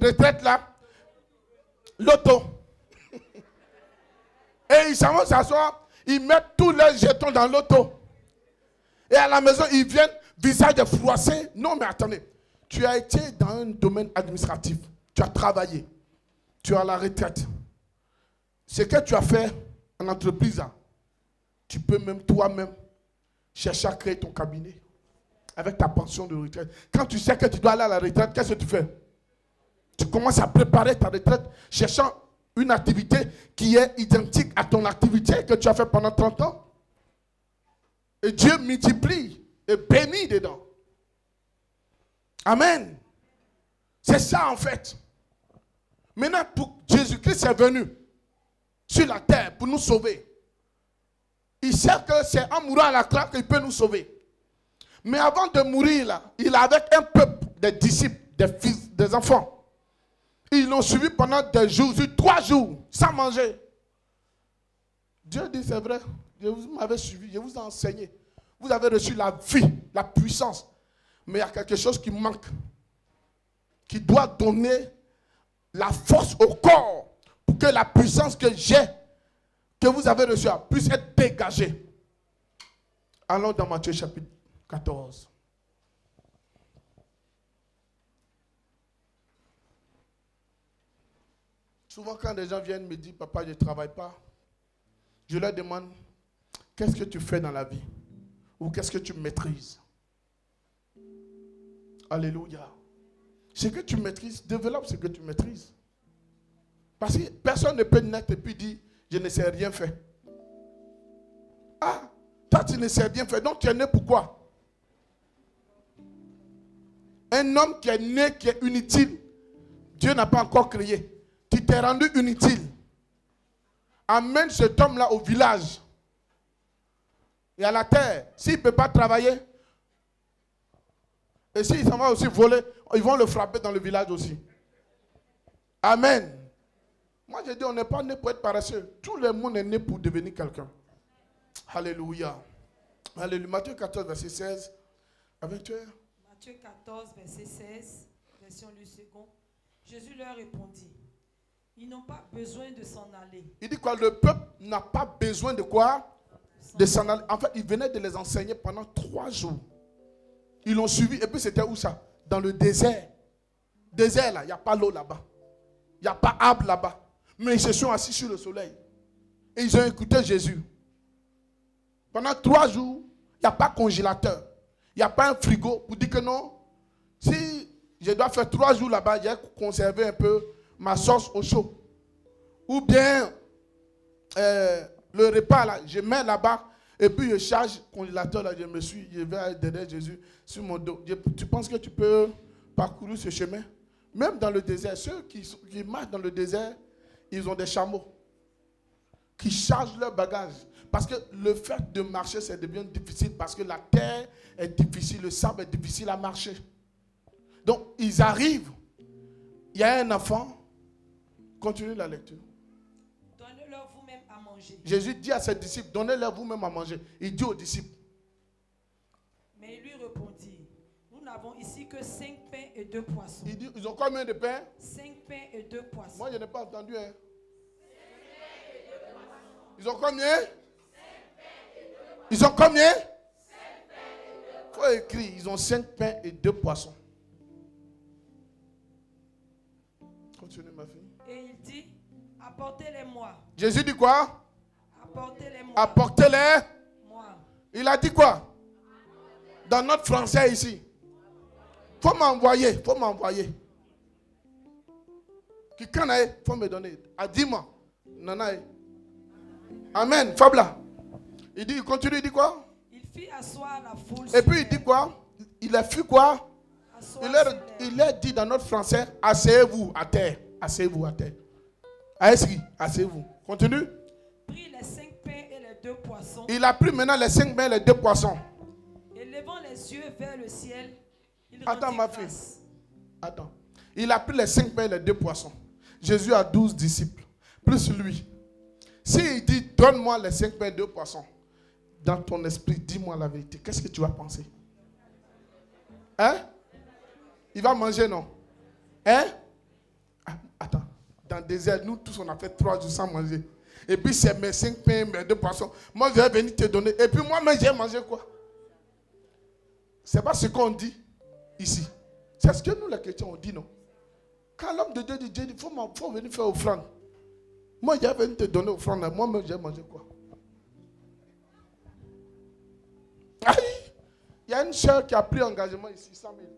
retraite là. Loto. Et ils s'en vont s'asseoir, ils mettent tous leurs jetons dans l'auto. Et à la maison, ils viennent, visage froissé. Non, mais attendez. Tu as été dans un domaine administratif. Tu as travaillé. Tu es à la retraite. Ce que tu as fait en entreprise, là, tu peux même toi-même chercher à créer ton cabinet avec ta pension de retraite. Quand tu sais que tu dois aller à la retraite, qu'est-ce que tu fais? Tu commences à préparer ta retraite, cherchant une activité qui est identique à ton activité que tu as fait pendant 30 ans. Et Dieu multiplie et bénit dedans. Amen. C'est ça en fait. Maintenant, Jésus-Christ est venu sur la terre pour nous sauver. Il sait que c'est en mourant à la croix qu'il peut nous sauver. Mais avant de mourir, là, il est avec un peuple, des disciples, des fils, des enfants. Ils l'ont suivi pendant des jours, 3 jours, sans manger. Dieu dit, c'est vrai, vous m'avez suivi, je vous ai enseigné. Vous avez reçu la vie, la puissance. Mais il y a quelque chose qui manque. Qui doit donner la force au corps pour que la puissance que j'ai, que vous avez reçue, puisse être dégagée. Allons dans Matthieu chapitre 14. Souvent quand des gens viennent me dire, papa, je ne travaille pas, je leur demande, qu'est-ce que tu fais dans la vie? Ou qu'est-ce que tu maîtrises? Alléluia. Ce que tu maîtrises, développe ce que tu maîtrises. Parce que personne ne peut naître et puis dire, je ne sais rien faire. Ah, toi tu ne sais rien faire, donc tu es né pourquoi? Un homme qui est né, qui est inutile, Dieu n'a pas encore créé. Tu t'es rendu inutile. Amène cet homme-là au village et à la terre. S'il ne peut pas travailler, et s'il s'en va aussi voler, ils vont le frapper dans le village aussi. Amen. Moi, je dis, on n'est pas né pour être paresseux. Tout le monde est né pour devenir quelqu'un. Alléluia. Alléluia. Matthieu 14, verset 16. Avec toi. Matthieu 14, verset 16, version du second. Jésus leur répondit, ils n'ont pas besoin de s'en aller. Il dit quoi? Le peuple n'a pas besoin de quoi? De s'en aller. En fait, il venait de les enseigner pendant 3 jours. Ils l'ont suivi. Et puis c'était où ça? Dans le désert. Désert là, il n'y a pas l'eau là-bas. Il n'y a pas arbre là-bas. Mais ils se sont assis sur le soleil. Et ils ont écouté Jésus. Pendant 3 jours, il n'y a pas congélateur. Il n'y a pas un frigo pour dire que non. Si je dois faire 3 jours là-bas, j'ai conservé un peu ma sauce au chaud. Ou bien le repas là, je mets là-bas et puis je charge le congélateur là, je vais derrière Jésus sur mon dos. Tu penses que tu peux parcourir ce chemin? Même dans le désert, ceux qui marchent dans le désert, ils ont des chameaux qui chargent leurs bagages. Parce que le fait de marcher, ça devient difficile parce que la terre est difficile, le sable est difficile à marcher. Donc, ils arrivent. Il y a un enfant. Continuez la lecture. Donnez-leur vous-même à manger. Jésus dit à ses disciples, donnez-leur vous-même à manger. Il dit aux disciples. Mais il lui répondit, nous n'avons ici que 5 pains et 2 poissons. Il dit, ils ont combien de pains? 5 pains et 2 poissons. Moi, je n'ai pas entendu. Hein. Ils ont combien? Ils ont combien? Il faut écrire, ils ont 5 pains et 2 poissons. Continue, ma fille. Et il dit, apportez-les-moi. Jésus dit quoi? Apportez-les-moi. Apportez-les. Moi. Il a dit quoi? Dans notre français ici. Faut m'envoyer. Quelqu'un a, faut me donner. Ah, dis-moi. Nana. Amen. Fabla. Il continue, il dit quoi? Il fit asseoir la foule. Et puis il dit quoi? Il a fait quoi? Il a dit dans notre français, asseyez-vous à terre. Asseyez-vous à terre. Asseyez-vous. Continue. Prit les 5 pains et les 2 poissons. Il a pris maintenant les 5 pains et les 2 poissons. Et levant les yeux vers le ciel, il Attends, rendit ma grâce. fille. Attends. Il a pris les 5 pains et les 2 poissons. Jésus a 12 disciples. Plus lui. S'il dit, donne-moi les 5 pains et 2 poissons. Dans ton esprit, dis-moi la vérité. Qu'est-ce que tu vas penser? Hein? Il va manger, non? Hein? Attends. Dans le désert, nous tous, on a fait 3 jours sans manger. Et puis, c'est mes 5 pains, mes 2 poissons. Moi, je vais venir te donner. Et puis, moi-même, j'ai mangé quoi? C'est pas ce qu'on dit ici. C'est ce que nous, les chrétiens, on dit, non? Quand l'homme de Dieu dit, il faut venir faire offrande. Moi, j'ai venu te donner offrande. Moi-même, j'ai mangé quoi? Aïe! Il y a une soeur qui a pris engagement ici, 100 000.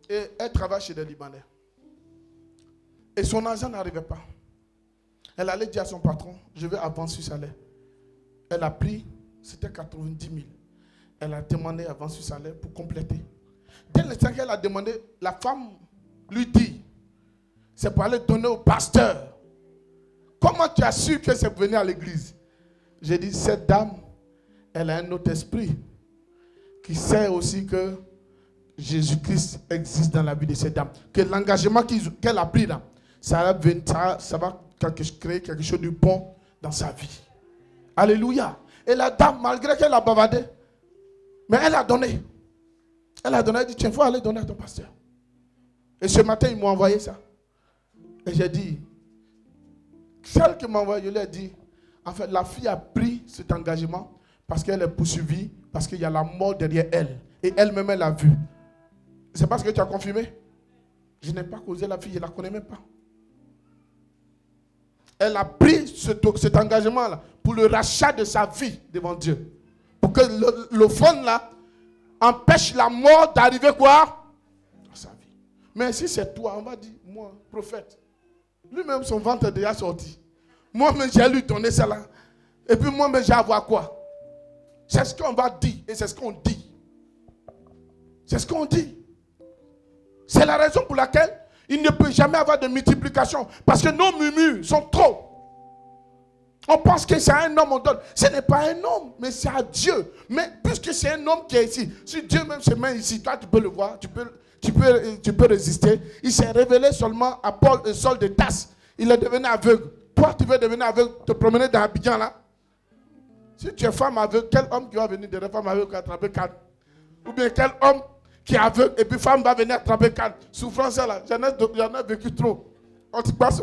Et elle travaille chez des Libanais. Et son argent n'arrivait pas. Elle allait dire à son patron, je veux avance sur salaire. Elle a pris, c'était 90 000. Elle a demandé avance sur salaire pour compléter. Dès l'instant qu'elle a demandé, la femme lui dit, c'est pour aller donner au pasteur. Comment tu as su que c'est pour venir à l'église? J'ai dit, cette dame, elle a un autre esprit qui sait aussi que Jésus-Christ existe dans la vie de cette dame. Que l'engagement qu'elle a pris là, ça va créer quelque chose de bon dans sa vie. Alléluia. Et la dame, malgré qu'elle a bavardé, mais elle a donné. Elle a donné, elle a dit, tiens, il faut aller donner à ton pasteur. Et ce matin, ils m'ont envoyé ça. Et j'ai dit, celle qui m'a envoyé, je lui ai dit, en fait, la fille a pris cet engagement parce qu'elle est poursuivie, parce qu'il y a la mort derrière elle. Et elle-même, elle a vu. C'est parce que tu as confirmé? Je n'ai pas causé la fille, je ne la connais même pas. Elle a pris cet engagement-là pour le rachat de sa vie devant Dieu. Pour que l'offrande là empêche la mort d'arriver quoi? Dans sa vie. Mais si c'est toi, on va dire, moi, prophète, lui-même son ventre est déjà sorti. Moi-même, j'ai lui donné ça là. Et puis moi-même, j'ai à voir quoi? C'est ce qu'on va dire et c'est ce qu'on dit. C'est ce qu'on dit. C'est la raison pour laquelle il ne peut jamais avoir de multiplication. Parce que nos murmures sont trop. On pense que c'est à un homme on donne. Ce n'est pas un homme, mais c'est à Dieu. Mais puisque c'est un homme qui est ici, si Dieu même se met ici, toi tu peux le voir, tu peux résister. Il s'est révélé seulement à Paul et Saul de Tasse. Il est devenu aveugle. Toi tu veux devenir aveugle, te promener dans Abidjan là. Si tu es femme aveugle, quel homme qui va venir de la femme aveugle qui a attrapé 4? Ou bien quel homme qui est aveugle et puis femme va venir attraper calme. Souffrance là, j'en ai vécu trop. On te passe.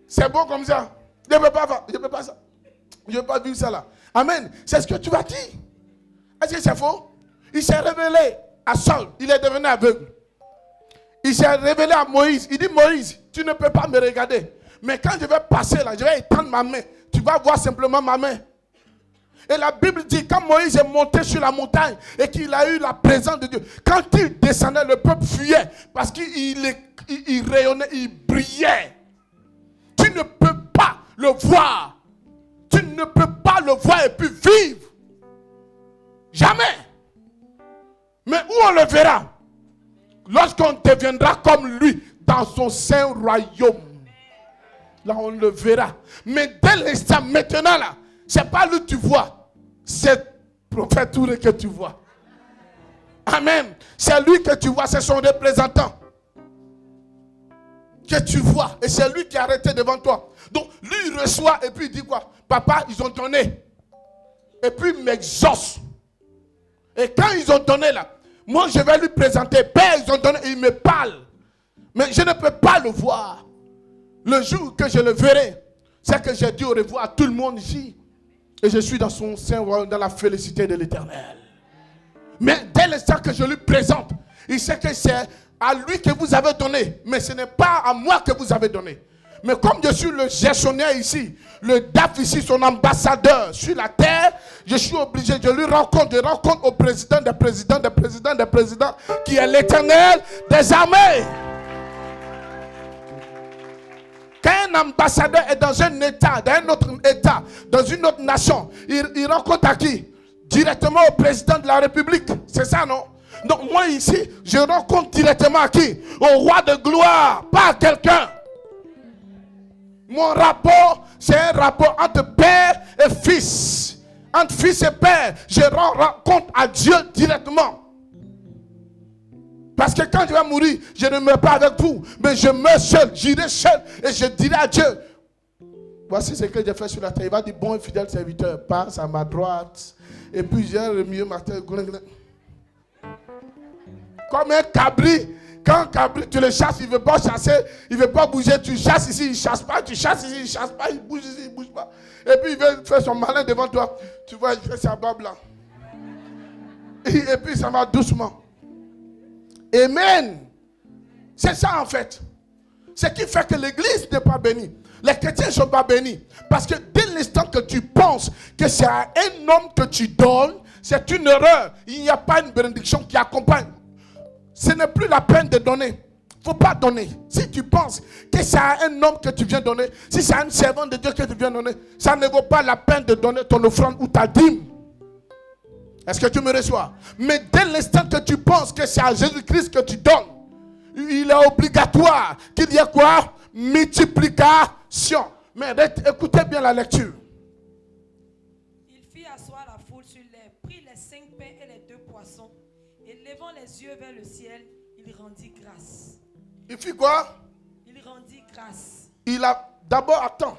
C'est bon comme ça. Je ne peux pas ça. Je ne peux pas vivre ça là. Amen. C'est ce que tu vas dire. Est-ce que c'est faux? Il s'est révélé à Saul. Il est devenu aveugle. Il s'est révélé à Moïse. Il dit, Moïse, tu ne peux pas me regarder. Mais quand je vais passer là, je vais étendre ma main. Tu vas voir simplement ma main. Et la Bible dit, quand Moïse est monté sur la montagne et qu'il a eu la présence de Dieu, quand il descendait, le peuple fuyait parce qu'il rayonnait, il brillait. Tu ne peux pas le voir. Tu ne peux pas le voir et puis vivre. Jamais. Mais où on le verra? Lorsqu'on deviendra comme lui dans son saint royaume. Là, on le verra. Mais dès l'instant, maintenant, là, c'est pas lui que tu vois. C'est prophète Touré que tu vois. Amen. C'est lui que tu vois. C'est son représentant. Que tu vois. Et c'est lui qui est arrêté devant toi. Donc, lui, il reçoit et puis il dit quoi? Papa, ils ont donné. Et puis, il m'exauce. Et quand ils ont donné là, moi, je vais lui présenter. Père, ils ont donné. Et il me parle. Mais je ne peux pas le voir. Le jour que je le verrai, c'est que j'ai dit au revoir à tout le monde ici. Et je suis dans son sein royaume, dans la félicité de l'Éternel. Mais dès l'instant que je lui présente, il sait que c'est à lui que vous avez donné. Mais ce n'est pas à moi que vous avez donné. Mais comme je suis le gestionnaire ici, le DAF ici, son ambassadeur sur la terre, je suis obligé, je lui rencontre, je rencontre au président des présidents, des présidents, des présidents, qui est l'Éternel des armées. Quand un ambassadeur est dans un état, dans un autre état, dans une autre nation, il rencontre à qui? Directement au président de la République. C'est ça, non? Donc moi ici, je rencontre directement à qui? Au roi de gloire, pas à quelqu'un. Mon rapport, c'est un rapport entre père et fils. Entre fils et père, je rends compte à Dieu directement. Parce que quand je vais mourir, je ne meurs pas avec vous, mais je meurs seul, j'irai seul et je dirai à Dieu, voici ce que j'ai fait sur la terre. Il va dire, bon et fidèle serviteur, passe à ma droite. Et puis j'ai remis ma tête. Comme un cabri. Quand un cabri, tu le chasses, il ne veut pas chasser, il ne veut pas bouger. Tu chasses ici, il ne chasse pas. Tu chasses ici, il ne chasse pas. Il bouge ici, il ne bouge pas. Et puis il veut faire son malin devant toi. Tu vois, il fait sa barbe là. Et puis ça va doucement. Amen. C'est ça en fait. Ce qui fait que l'église n'est pas bénie. Les chrétiens ne sont pas bénis. Parce que dès l'instant que tu penses que c'est à un homme que tu donnes, c'est une erreur. Il n'y a pas une bénédiction qui accompagne. Ce n'est plus la peine de donner. Il ne faut pas donner. Si tu penses que c'est à un homme que tu viens donner, si c'est à un servant de Dieu que tu viens donner, ça ne vaut pas la peine de donner ton offrande ou ta dîme. Est-ce que tu me reçois? Mais dès l'instant que tu penses que c'est à Jésus-Christ que tu donnes, il est obligatoire qu'il y ait quoi? Multiplication. Mais écoutez bien la lecture. Il fit asseoir la foule sur l'herbe, prit les 5 pains et les 2 poissons, et levant les yeux vers le ciel, il rendit grâce. Il fit quoi? Il rendit grâce. Il a d'abord, attends,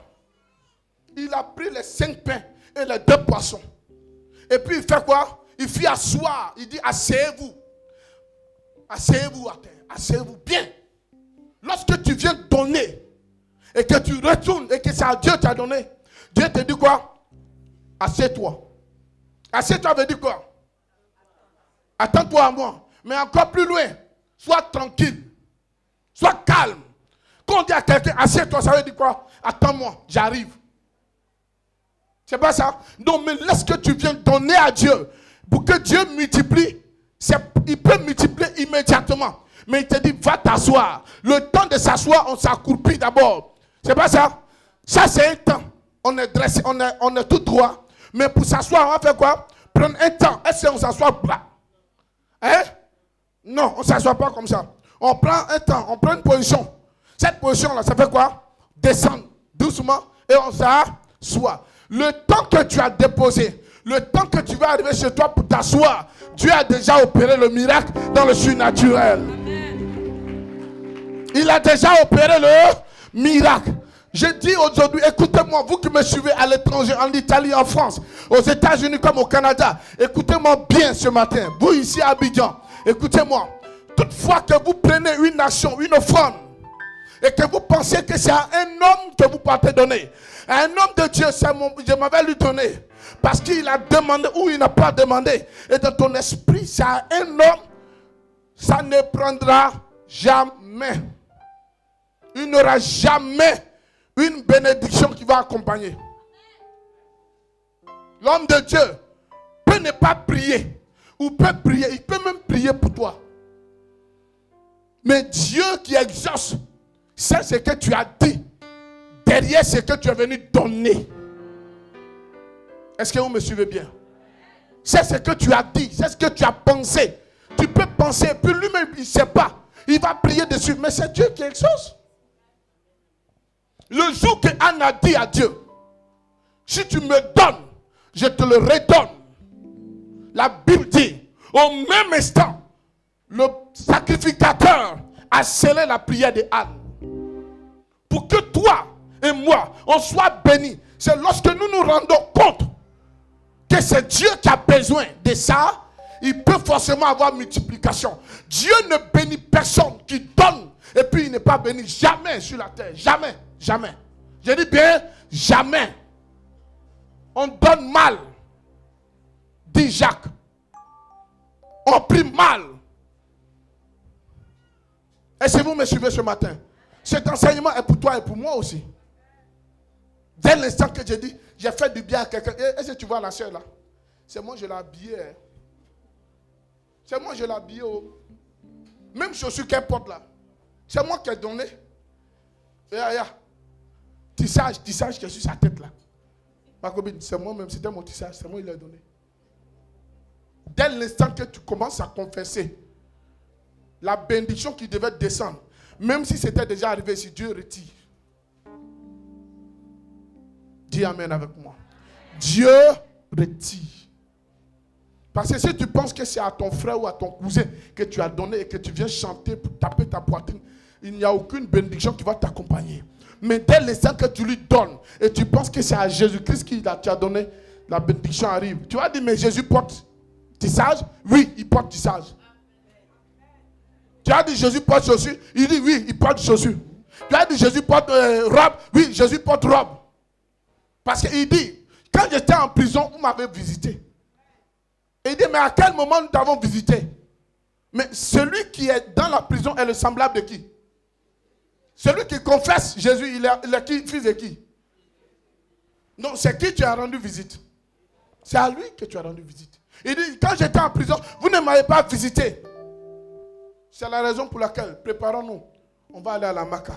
il a pris les 5 pains et les 2 poissons. Et puis il fait quoi? Il fit asseoir. Il dit, asseyez-vous. Asseyez-vous à terre. Asseyez-vous bien. Lorsque tu viens donner et que tu retournes et que c'est à Dieu qui t'a donné, Dieu te dit quoi? Assieds-toi. Assieds-toi veut dire quoi? Attends-toi à moi. Mais encore plus loin, sois tranquille. Sois calme. Quand on dit à quelqu'un, assieds-toi, ça veut dire quoi? Attends-moi, j'arrive. C'est pas ça? Donc, mais lorsque tu viens donner à Dieu, pour que Dieu multiplie, il peut multiplier immédiatement. Mais il te dit, va t'asseoir. Le temps de s'asseoir, on s'accroupit d'abord. C'est pas ça? Ça, c'est un temps. On est dressé, on est tout droit. Mais pour s'asseoir, on va faire quoi? Prendre un temps. Est-ce qu'on s'assoit plat? Hein? Non, on ne s'assoit pas comme ça. On prend un temps, on prend une position. Cette position-là, ça fait quoi? Descendre doucement et on s'assoit. Le temps que tu as déposé, le temps que tu vas arriver chez toi pour t'asseoir, Dieu a déjà opéré le miracle dans le surnaturel. Il a déjà opéré le miracle. Je dis aujourd'hui, écoutez-moi, vous qui me suivez à l'étranger, en Italie, en France, aux États-Unis comme au Canada, écoutez-moi bien ce matin. Vous ici à Abidjan, écoutez-moi. Toutefois que vous prenez une action, une offrande, et que vous pensez que c'est à un homme que vous partez donner, à un homme de Dieu, je m'avais lui donné, parce qu'il a demandé ou il n'a pas demandé, et dans ton esprit, c'est à un homme, ça ne prendra jamais. Il n'y aura jamais une bénédiction qui va accompagner. L'homme de Dieu peut ne pas prier, ou peut prier, il peut même prier pour toi. Mais Dieu qui exauce, c'est ce que tu as dit derrière ce que tu es venu donner. Est-ce que vous me suivez bien? C'est ce que tu as dit, c'est ce que tu as pensé. Tu peux penser, puis lui-même il ne sait pas. Il va prier dessus, mais c'est Dieu qui exauce. Le jour que Anne a dit à Dieu, si tu me donnes, je te le redonne. La Bible dit, au même instant, le sacrificateur a scellé la prière de Anne. Pour que toi et moi, on soit bénis. C'est lorsque nous nous rendons compte que c'est Dieu qui a besoin de ça, il peut forcément avoir multiplication. Dieu ne bénit personne qui donne et puis il n'est pas béni. Jamais sur la terre. Jamais. Jamais. Je dis bien, jamais. On donne mal, dit Jacques. On prie mal. Est-ce que vous me suivez ce matin? Cet enseignement est pour toi et pour moi aussi. Dès l'instant que j'ai dit, j'ai fait du bien à quelqu'un. Est-ce que tu vois la soeur là? C'est moi, je l'ai habillée. C'est moi, je l'ai habillée. Même chaussure qu'elle porte là. C'est moi qui ai donné. Tissage qui est sur sa tête là. Ma copine, c'est moi-même, c'était mon tissage, c'est moi qui l'ai donné. Dès l'instant que tu commences à confesser, la bénédiction qui devait descendre, même si c'était déjà arrivé, si Dieu retire. Dis amen avec moi. Dieu retire. Parce que si tu penses que c'est à ton frère ou à ton cousin que tu as donné et que tu viens chanter pour taper ta poitrine, il n'y a aucune bénédiction qui va t'accompagner. Mais dès l'instant que tu lui donnes et tu penses que c'est à Jésus-Christ qui t'a donné, la bénédiction arrive. Tu vas dire, mais Jésus porte tissage? Oui, il porte tissage. Tu as dit, Jésus porte chaussures? Il dit, oui, il porte chaussures. Tu as dit, Jésus porte robe? Oui, Jésus porte robe. Parce qu'il dit, quand j'étais en prison, vous m'avez visité. Et il dit, mais à quel moment nous t'avons visité? Mais celui qui est dans la prison est le semblable de qui? Celui qui confesse Jésus, il est qui, fils de qui? Non, c'est qui tu as rendu visite? C'est à lui que tu as rendu visite. Il dit, quand j'étais en prison, vous ne m'avez pas visité. C'est la raison pour laquelle, préparons-nous. On va aller à la Maka.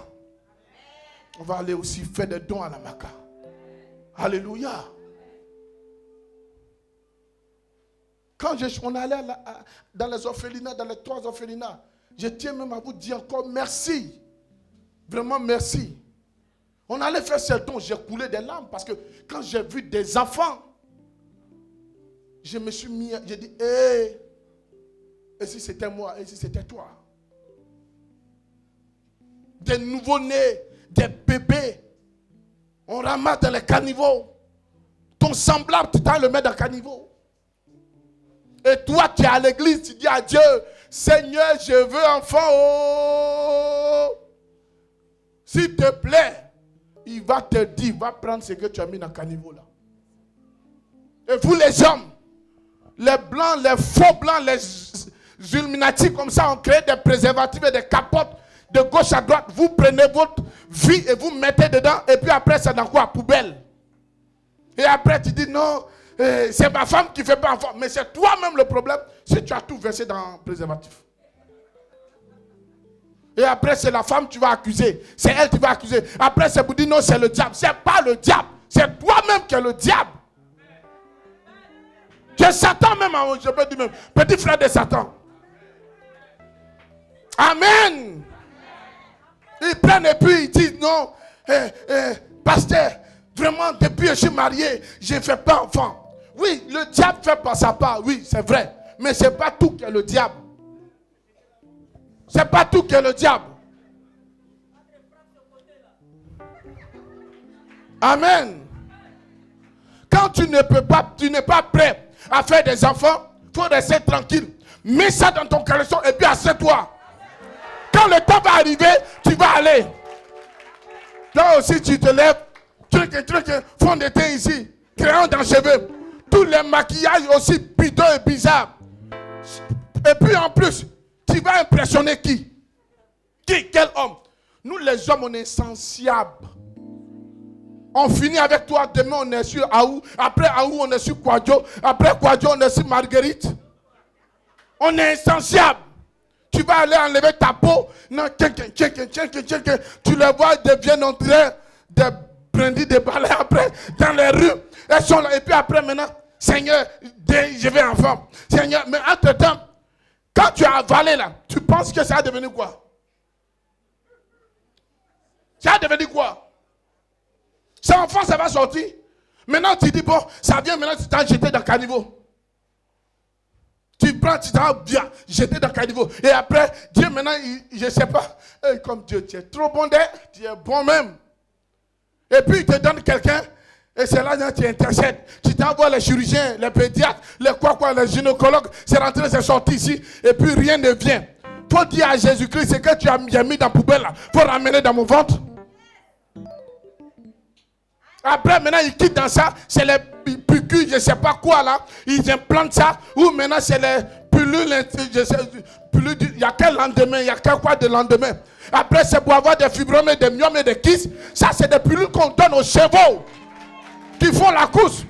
On va aller aussi faire des dons à la Maka. Alléluia. Quand on allait dans les orphelinats, dans les 3 orphelinats, je tiens même à vous dire encore merci. Vraiment merci. On allait faire ces dons, j'ai coulé des larmes parce que quand j'ai vu des enfants, je me suis mis, j'ai dit, hé, et si c'était moi, et si c'était toi? Des nouveau-nés, des bébés, on ramasse dans les caniveaux. Ton semblable, tu t'as le mettre dans le caniveau. Et toi, tu es à l'église, tu dis à Dieu, Seigneur, je veux enfant. Oh, s'il te plaît, il va te dire, va prendre ce que tu as mis dans le caniveau là. Et vous les hommes, les blancs, les faux blancs, les illuminatis comme ça, on crée des préservatifs et des capotes de gauche à droite. Vous prenez votre vie et vous mettez dedans. Et puis après, c'est dans quoi? Poubelle. Et après, tu dis non, c'est ma femme qui ne fait pas enfant. Mais c'est toi-même le problème si tu as tout versé dans le préservatif. Et après, c'est la femme que tu vas accuser. C'est elle qui va accuser. Après, c'est pour dire non, c'est le diable. Ce n'est pas le diable. C'est toi-même qui es le diable. Tu es Satan même, je peux dire même. Petit frère de Satan. Amen. Ils prennent et puis ils disent non, pasteur, vraiment depuis que je suis marié, je ne fais pas enfant. Oui, le diable fait par sa part, oui, c'est vrai. Mais ce n'est pas tout que le diable. Ce n'est pas tout que le diable. Amen. Quand tu n'es pas prêt à faire des enfants, il faut rester tranquille. Mets ça dans ton caleçon et puis assieds-toi. Quand le temps va arriver, tu vas aller. Là aussi, tu te lèves, truc, fond de teint ici, crayon dans les cheveux. Tous les maquillages aussi bidons et bizarres. Et puis en plus, tu vas impressionner qui? Quel homme? Nous les hommes, on est insensibles. On finit avec toi, demain on est sur Aou, après Aou on est sur Kwadjo, après Kwadjo on est sur Marguerite. On est insensible. Tu vas aller enlever ta peau, non, tu les vois, ils deviennent en train de brindilles, de balais après, dans les rues. Elles sont là, et puis après maintenant, Seigneur, je vais en forme. Seigneur, mais entre-temps, quand tu as avalé là, tu penses que ça a devenu quoi? Ça a devenu quoi? Ça enfant, ça va sortir. Maintenant, tu dis, bon, ça vient, maintenant, tu t'as jeté dans le caniveau. Tu prends, tu t'as bien jeté dans le caniveau. Et après, Dieu, maintenant, je ne sais pas, comme Dieu, tu es trop bon, tu es bon même. Et puis, il te donne quelqu'un, et c'est là que tu intercèdes. Tu t'envoies les chirurgiens, les pédiatres, les gynécologues, c'est rentré, c'est sorti ici, et puis rien ne vient. Toi, dis à Jésus-Christ, c'est que tu as mis dans la poubelle, là, il faut ramener dans mon ventre. Après, maintenant, ils quittent dans ça, c'est les piqûres, je ne sais pas quoi là, ils implantent ça, ou maintenant c'est les pilules, il y a quel lendemain, il y a quel quoi de lendemain. Après, c'est pour avoir des fibromes, des myomes et des kystes, ça c'est des pilules qu'on donne aux chevaux qui font la course.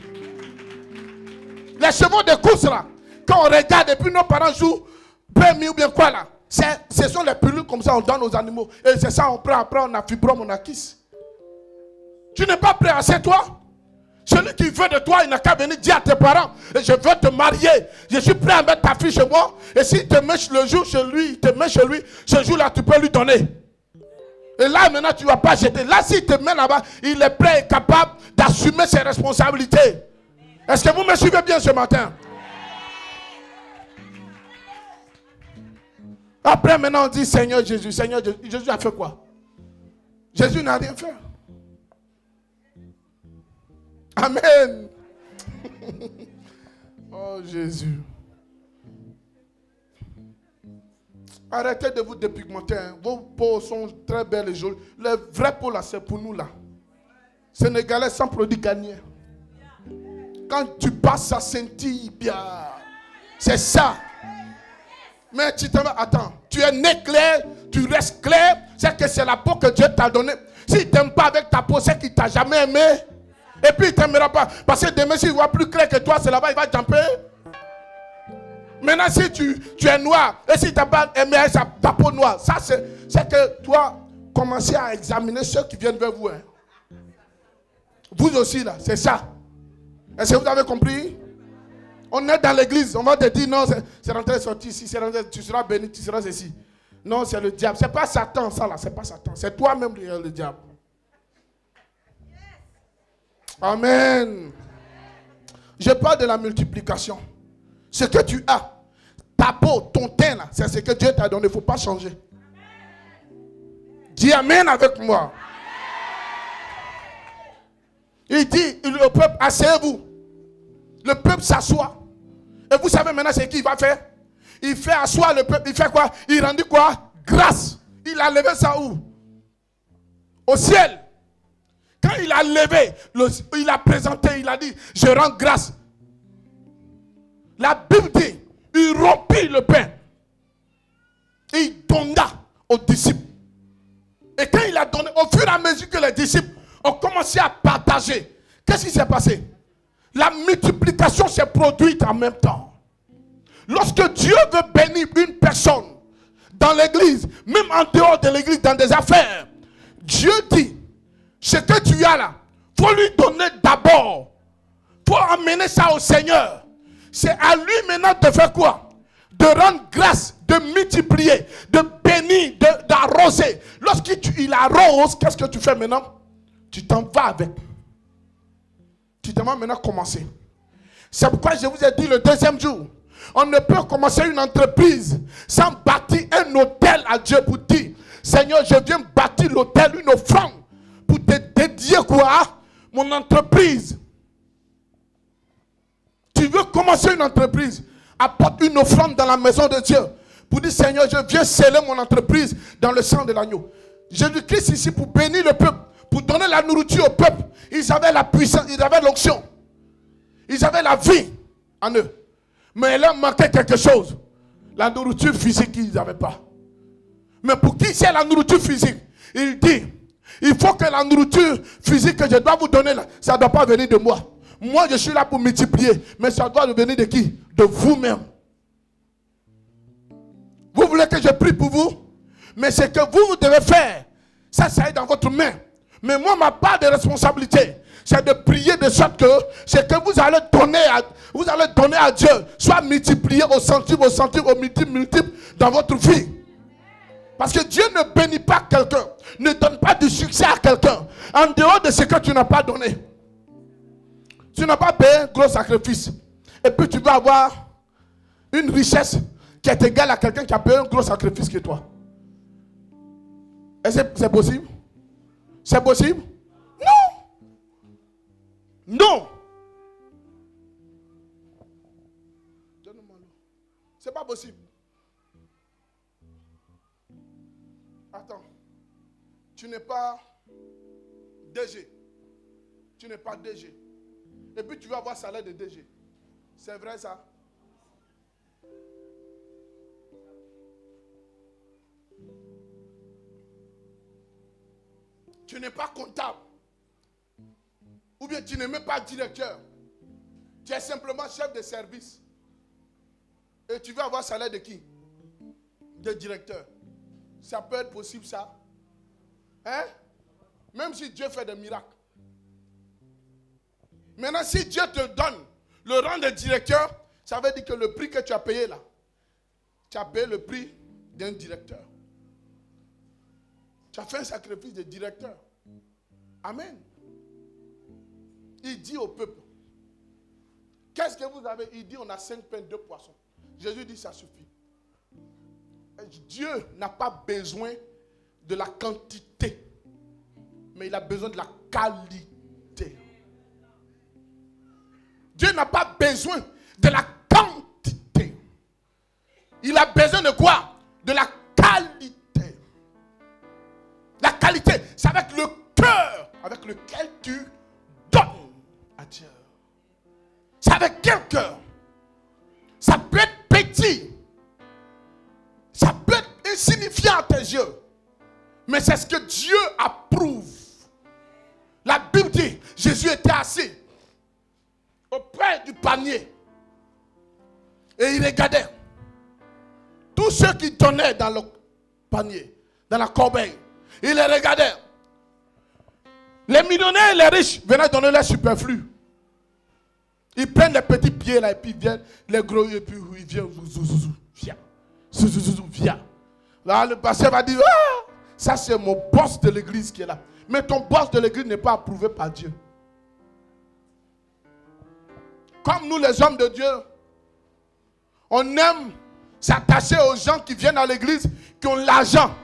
Les chevaux de course là, quand on regarde, et puis nos parents jouent, permis ou bien quoi là, ce sont les pilules comme ça, on donne aux animaux, et c'est ça, on prend, après on a fibrome, on a kyste. Tu n'es pas prêt à c'est toi. Celui qui veut de toi, il n'a qu'à venir dire à tes parents, je veux te marier. Je suis prêt à mettre ta fille chez moi. Et s'il te met le jour chez lui, il te met chez lui, ce jour-là, tu peux lui donner. Et là, maintenant, tu ne vas pas jeter. Là, s'il te met là-bas, il est prêt et capable d'assumer ses responsabilités. Est-ce que vous me suivez bien ce matin? Après, maintenant, on dit, Seigneur Jésus, Jésus a fait quoi? Jésus n'a rien fait. Amen. Oh Jésus. Arrêtez de vous dépigmenter. Hein. Vos peaux sont très belles et jolies. Les vraies peaux là, c'est pour nous là. Sénégalais sans produit gagné. Quand tu passes, ça scintille bien. C'est ça. Mais tu te attends, tu es né clair, tu restes clair. C'est que c'est la peau que Dieu t'a donnée. S'il ne t'aime pas avec ta peau, c'est qu'il ne t'a jamais aimé. Et puis il ne t'aimera pas. Parce que demain, s'il voit plus clair que toi, c'est là-bas, il va jumper. Maintenant, si tu es noir, et si tu n'as pas aimé ta peau noire, ça c'est que toi, commencez à examiner ceux qui viennent vers vous. Hein. Vous aussi, là, c'est ça. Est-ce que vous avez compris? On est dans l'église, on va te dire, non, c'est rentré, sorti ici, c'est rentré, tu seras béni, tu seras ceci. Non, c'est le diable. Ce n'est pas Satan, ça là, c'est pas Satan. C'est toi-même le diable. Amen. Je parle de la multiplication. Ce que tu as, ta peau, ton teint, là, c'est ce que Dieu t'a donné. Il ne faut pas changer. Dis Amen avec moi. Il dit, le peuple, asseyez-vous. Le peuple s'assoit. Et vous savez maintenant ce qu'il va faire? Il fait asseoir le peuple. Il fait quoi? Il rendit quoi? Grâce. Il a levé ça où? Au ciel. Quand il a levé, il a présenté, il a dit, je rends grâce. La Bible dit, il rompit le pain. Et il donna aux disciples. Et quand il a donné, au fur et à mesure que les disciples ont commencé à partager, qu'est-ce qui s'est passé? La multiplication s'est produite en même temps. Lorsque Dieu veut bénir une personne dans l'église, même en dehors de l'église, dans des affaires, Dieu dit, ce que tu as là, il faut lui donner d'abord. Il faut amener ça au Seigneur. C'est à lui maintenant de faire quoi? De rendre grâce, de multiplier, de bénir, d'arroser. Lorsqu'il arrose, qu'est-ce que tu fais maintenant? Tu t'en vas avec. Tu te vas maintenant commencer. C'est pourquoi je vous ai dit le deuxième jour, on ne peut commencer une entreprise sans bâtir un hôtel à Dieu pour dire, Seigneur, je viens bâtir l'hôtel, une offrande, pour mon entreprise. Tu veux commencer une entreprise, apporte une offrande dans la maison de Dieu. Pour dire, Seigneur, je viens sceller mon entreprise dans le sang de l'agneau. Jésus-Christ ici pour bénir le peuple, pour donner la nourriture au peuple. Ils avaient la puissance, ils avaient l'onction. Ils avaient la vie en eux. Mais il leur manquait quelque chose. La nourriture physique qu'ils n'avaient pas. Mais pour qui c'est la nourriture physique? Il dit, il faut que la nourriture physique que je dois vous donner, là, ça ne doit pas venir de moi. Moi, je suis là pour multiplier. Mais ça doit venir de qui? De vous-même. Vous voulez que je prie pour vous? Mais ce que vous devez faire, ça est dans votre main. Mais moi, ma part de responsabilité, c'est de prier de sorte que ce que vous allez donner à Dieu soit multiplié au centime, au multiple dans votre vie. Parce que Dieu ne bénit pas quelqu'un, ne donne pas de succès à quelqu'un en dehors de ce que tu n'as pas donné. Tu n'as pas payé un gros sacrifice. Et puis tu vas avoir une richesse qui est égale à quelqu'un qui a payé un gros sacrifice que toi. Est-ce que c'est possible? C'est possible? Non! Non! Donne-moi l'eau. C'est pas possible. Attends. Tu n'es pas DG. Tu n'es pas DG. Et puis tu vas avoir salaire de DG. C'est vrai ça? Tu n'es pas comptable. Ou bien tu n'es même pas directeur. Tu es simplement chef de service. Et tu veux avoir salaire de qui? De directeur. Ça peut être possible ça? Hein? Même si Dieu fait des miracles. Maintenant, si Dieu te donne le rang de directeur, ça veut dire que le prix que tu as payé là, tu as payé le prix d'un directeur. Tu as fait un sacrifice de directeur. Amen. Il dit au peuple, qu'est-ce que vous avez? Il dit, on a 5 pains, 2 poissons. Jésus dit, ça suffit. Dieu n'a pas besoin de la quantité, mais il a besoin de la qualité. Dieu n'a pas besoin de la quantité. Il a besoin de quoi? De la qualité. La qualité, c'est avec le cœur avec lequel tu donnes à Dieu. C'est avec quel cœur? Ça peut être petit. Ça peut être insignifiant à tes yeux. Mais c'est ce que Dieu approuve. La Bible dit, Jésus était assis auprès du panier. Et il regardait tous ceux qui donnaient dans le panier, dans la corbeille. Il les regardait. Les millionnaires et les riches venaient donner leur superflu. Ils prennent les petits pieds là et puis ils viennent, les gros et puis ils viennent. Viens. Là le pasteur va dire, ah, ça c'est mon boss de l'église qui est là. Mais ton boss de l'église n'est pas approuvé par Dieu. Comme nous les hommes de Dieu, on aime s'attacher aux gens qui viennent à l'église, qui ont l'argent.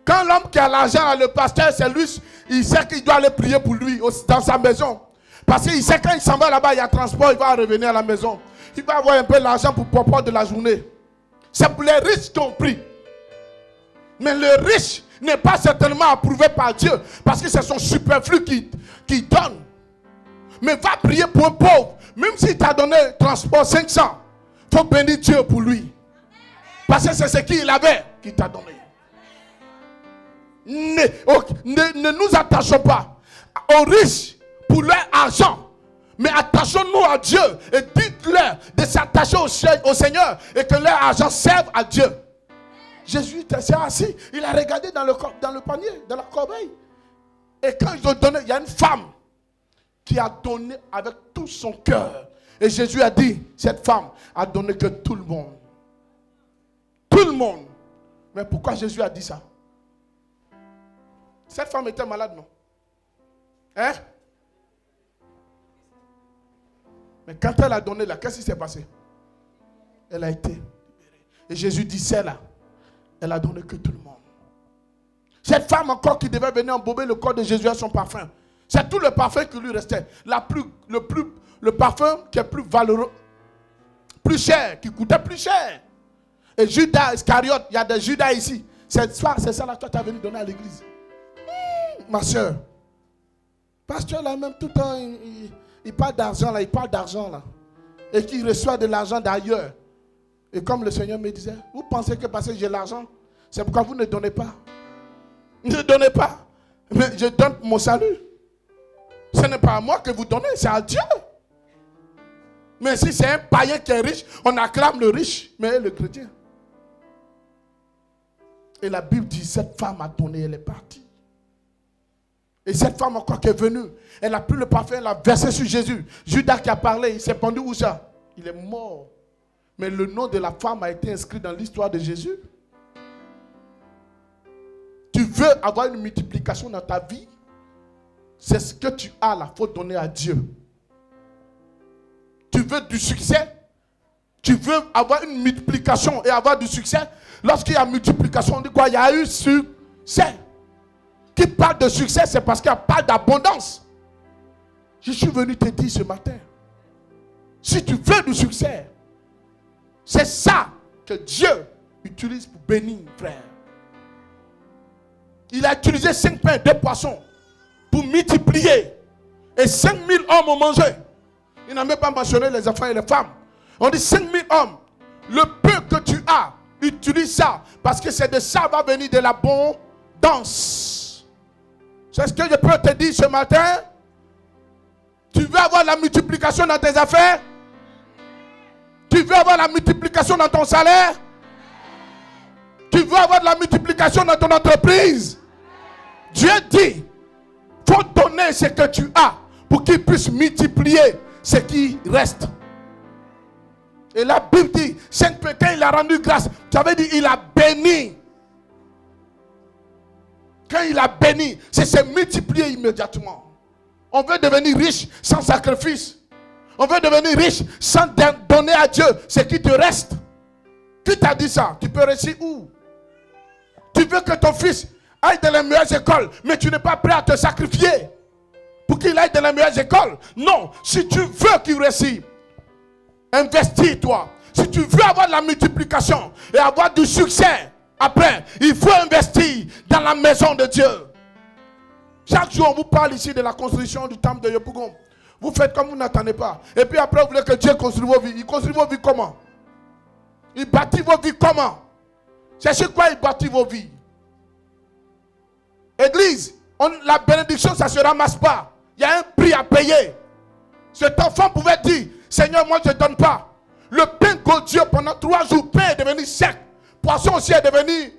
Quand l'homme qui a l'argent, le pasteur, c'est lui, il sait qu'il doit aller prier pour lui dans sa maison. Parce qu'il sait quand il s'en va là-bas, il y a transport, il va revenir à la maison. Il va avoir un peu d'argent pour propos de la journée. C'est pour les riches qui ont pris. Mais le riche n'est pas certainement approuvé par Dieu. Parce que c'est son superflu qui donne. Mais va prier pour un pauvre. Même s'il t'a donné transport 500, il faut bénir Dieu pour lui. Parce que c'est ce qu'il avait qui t'a donné. Ne nous attachons pas aux riches pour leur argent. Mais attachons-nous à Dieu et dites-leur de s'attacher au Seigneur et que leur argent serve à Dieu. Jésus était assis, il a regardé dans le panier, dans la corbeille. Et quand ils ont donné, il y a une femme qui a donné avec tout son cœur. Et Jésus a dit, cette femme a donné que tout le monde. Tout le monde. Mais pourquoi Jésus a dit ça? Cette femme était malade, non? Hein? Mais quand elle a donné là, qu'est-ce qui s'est passé? Elle a été libérée. Et Jésus dit, celle-là, elle a donné que tout le monde. Cette femme encore qui devait venir embober le corps de Jésus à son parfum. C'est tout le parfum qui lui restait. Le parfum qui est plus valeureux, plus cher, qui coûtait plus cher. Et Judas Iscariote, il y a des Judas ici. C'est ça là, toi tu as venu donner à l'église. Ma soeur. Pasteur là même tout le temps, il parle d'argent là, Et qui reçoit de l'argent d'ailleurs. Et comme le Seigneur me disait, vous pensez que parce que j'ai l'argent, c'est pourquoi vous ne donnez pas. Ne donnez pas. Mais je donne mon salut. Ce n'est pas à moi que vous donnez, c'est à Dieu. Mais si c'est un païen qui est riche, on acclame le riche, mais le chrétien. Et la Bible dit, cette femme a donné, elle est partie. Et cette femme encore qui est venue, elle a pris le parfum, elle a versé sur Jésus. Judas qui a parlé, il s'est pendu où ça? Il est mort. Mais le nom de la femme a été inscrit dans l'histoire de Jésus. Tu veux avoir une multiplication dans ta vie? C'est ce que tu as là, il faut donner à Dieu. Tu veux du succès? Tu veux avoir une multiplication et avoir du succès? Lorsqu'il y a multiplication, on dit quoi? Il y a eu succès. Qui parle de succès, c'est parce qu'il parle d'abondance. Je suis venu te dire ce matin, si tu veux du succès, c'est ça que Dieu utilise pour bénir, frère. Il a utilisé 5 pains, 2 poissons pour multiplier. Et 5000 hommes ont mangé. Il n'a même pas mentionné les enfants et les femmes. On dit 5000 hommes. Le peu que tu as, utilise ça. Parce que c'est de ça va venir de l'abondance. C'est ce que je peux te dire ce matin. Tu veux avoir la multiplication dans tes affaires? Tu veux avoir la multiplication dans ton salaire? Tu veux avoir de la multiplication dans ton entreprise? Dieu dit, il faut donner ce que tu as pour qu'il puisse multiplier ce qui reste. Et la Bible dit, quand il a rendu grâce, ça veut dire il a béni. Quand il a béni, c'est se multiplier immédiatement. On veut devenir riche sans sacrifice. On veut devenir riche sans donner à Dieu ce qui te reste. Qui t'a dit ça? Tu peux réussir où? Tu veux que ton fils aille dans les meilleures écoles, mais tu n'es pas prêt à te sacrifier pour qu'il aille dans les meilleures écoles. Non, si tu veux qu'il réussisse, investis-toi. Si tu veux avoir de la multiplication et avoir du succès, après, il faut investir dans la maison de Dieu. Chaque jour, on vous parle ici de la construction du temple de Yopougon. Vous faites comme vous n'attendez pas. Et puis après, vous voulez que Dieu construise vos vies. Il construit vos vies comment? Il bâtit vos vies comment? C'est sur quoi il bâtit vos vies? Église, la bénédiction, ça ne se ramasse pas. Il y a un prix à payer. Cet enfant pouvait dire, Seigneur, moi je ne donne pas. Le pain que Dieu pendant 3 jours, pain est devenu sec. Poisson aussi est devenu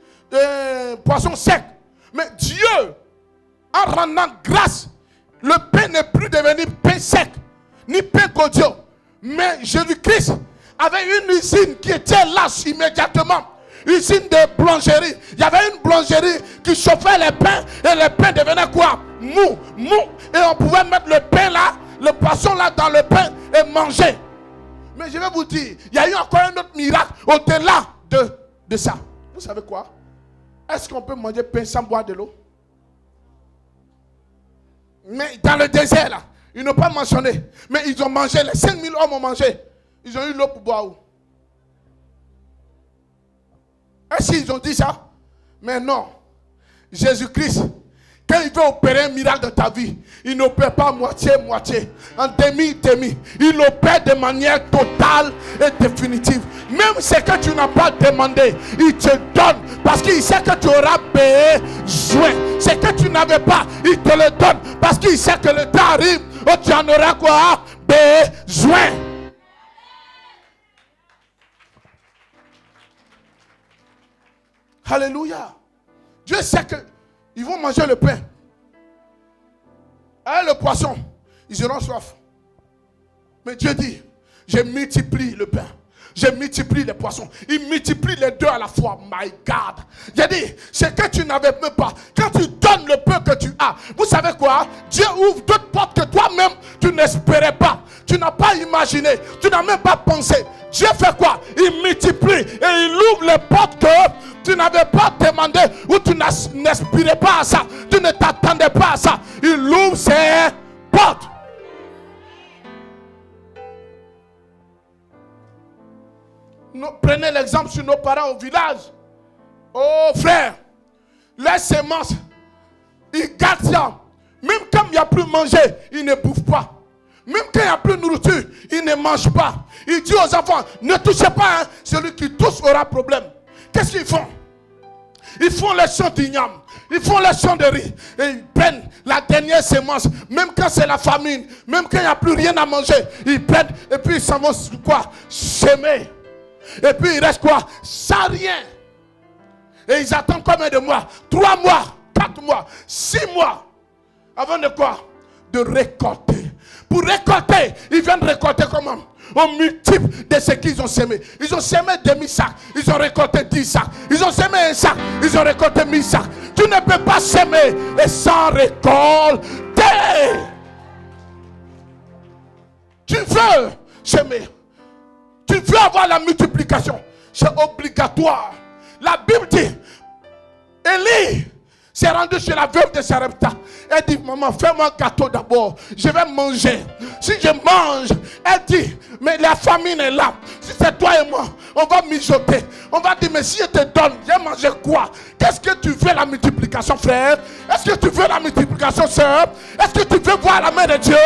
poisson sec. Mais Dieu, en rendant grâce, le pain n'est plus devenu pain sec, ni pain Dieu. Mais Jésus-Christ avait une usine qui était là immédiatement. Usine de boulangerie. Il y avait une boulangerie qui chauffait les pains et les pains devenaient quoi? Mou. Et on pouvait mettre le pain là, le poisson là dans le pain et manger. Mais je vais vous dire, il y a eu encore un autre miracle au-delà de ça. Vous savez quoi? Est-ce qu'on peut manger pain sans boire de l'eau? Mais dans le désert là, ils n'ont pas mentionné. Mais ils ont mangé, les 5000 hommes ont mangé. Ils ont eu l'eau pour boire où? Est-ce qu'ils ont dit ça? Mais non. Jésus-Christ, quand il veut opérer un miracle dans ta vie, il n'opère pas moitié-moitié, en demi-demi. Il opère de manière totale et définitive. Même ce que tu n'as pas demandé, il te donne. Parce qu'il sait que tu auras besoin. Ce que tu n'avais pas, il te le donne. Parce qu'il sait que le temps arrive où tu en auras quoi? Besoin. Alléluia. Dieu sait qu'ils vont manger le pain. Et le poisson, ils auront soif. Mais Dieu dit, je multiplie le pain. Je multiplie les poissons. Il multiplie les deux à la fois. My God. J'ai dit, c'est que tu n'avais même pas. Quand tu donnes le peu que tu as, vous savez quoi? Dieu ouvre d'autres portes que toi-même, tu n'espérais pas. Tu n'as pas imaginé. Tu n'as même pas pensé. Dieu fait quoi? Il multiplie et il ouvre les portes que tu n'avais pas demandé ou tu n'aspirais pas à ça. Tu ne t'attendais pas à ça. Il ouvre sous ses portes. Prenez l'exemple sur nos parents au village. Oh frère, les semences, ils gardent ça. Même quand il n'y a plus à manger, ils ne bouffent pas. Même quand il n'y a plus de nourriture, ils ne mangent pas. Il dit aux enfants, ne touchez pas, hein. Celui qui touche aura problème. Qu'est-ce qu'ils font? Ils font les champs d'igname, ils font les champs de riz. Et ils prennent la dernière semence, même quand c'est la famine, même quand il n'y a plus rien à manger. Ils prennent et puis ils s'en vont quoi? Semer. Et puis il reste quoi? Sans rien. Et ils attendent combien de mois? 3 mois, 4 mois, 6 mois. Avant de quoi? De récolter. Pour récolter, ils viennent récolter comment? Au multiple de ce qu'ils ont semé. Ils ont semé demi-sac, ils ont récolté 10 sacs. Ils ont semé un sac, ils ont récolté 1000 sacs. Tu ne peux pas semer et sans récolter. Tu veux semer. Tu veux avoir la multiplication. C'est obligatoire. La Bible dit, Élie s'est rendu chez la veuve de Sarepta. Elle dit, maman, fais-moi un gâteau d'abord. Je vais manger. Si je mange, elle dit, mais la famine est là. Si c'est toi et moi, on va mijoter. On va dire, mais si je te donne, j'ai mangé quoi? Qu'est-ce que tu veux la multiplication, frère? Est-ce que tu veux la multiplication, sœur? Est-ce que tu veux voir la main de Dieu?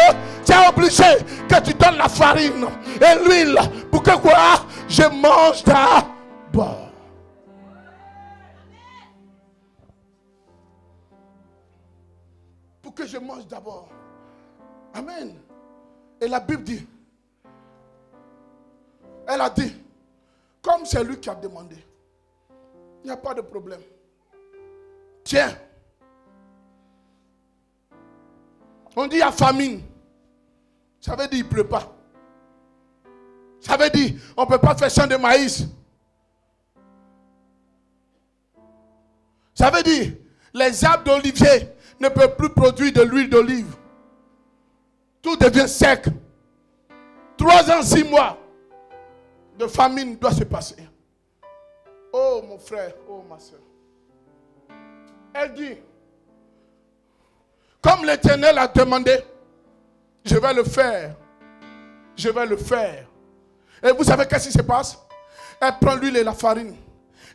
Tu es obligé que tu donnes la farine et l'huile. Pour que quoi? Je mange d'abord. Que je mange d'abord. Amen. Et la Bible dit, elle a dit, comme c'est lui qui a demandé, il n'y a pas de problème. Tiens. On dit il y a famine. Ça veut dire il ne pleut pas. Ça veut dire on ne peut pas faire champ de maïs. Ça veut dire les arbres d'olivier ne peut plus produire de l'huile d'olive. Tout devient sec. 3 ans, 6 mois de famine doit se passer. Oh mon frère, oh ma soeur. Elle dit, comme l'Éternel a demandé, je vais le faire. Je vais le faire. Et vous savez qu'est-ce qui se passe? Elle prend l'huile et la farine.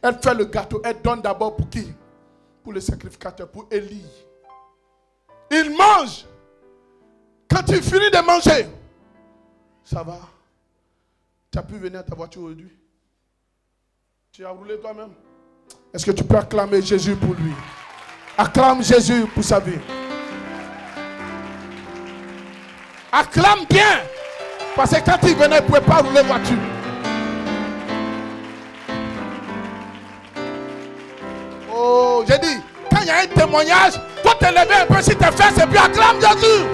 Elle fait le gâteau. Elle donne d'abord pour qui? Pour le sacrificateur, pour Élie. Il mange. Quand tu finis de manger, ça va. Tu as pu venir à ta voiture aujourd'hui? Tu as roulé toi-même? Est-ce que tu peux acclamer Jésus pour lui? Acclame Jésus pour sa vie. Acclame bien. Parce que quand il venait, il ne pouvait pas rouler voiture. Oh, j'ai dit, quand il y a un témoignage, faut te lever un peu sur tes fesses et puis acclame Jésus.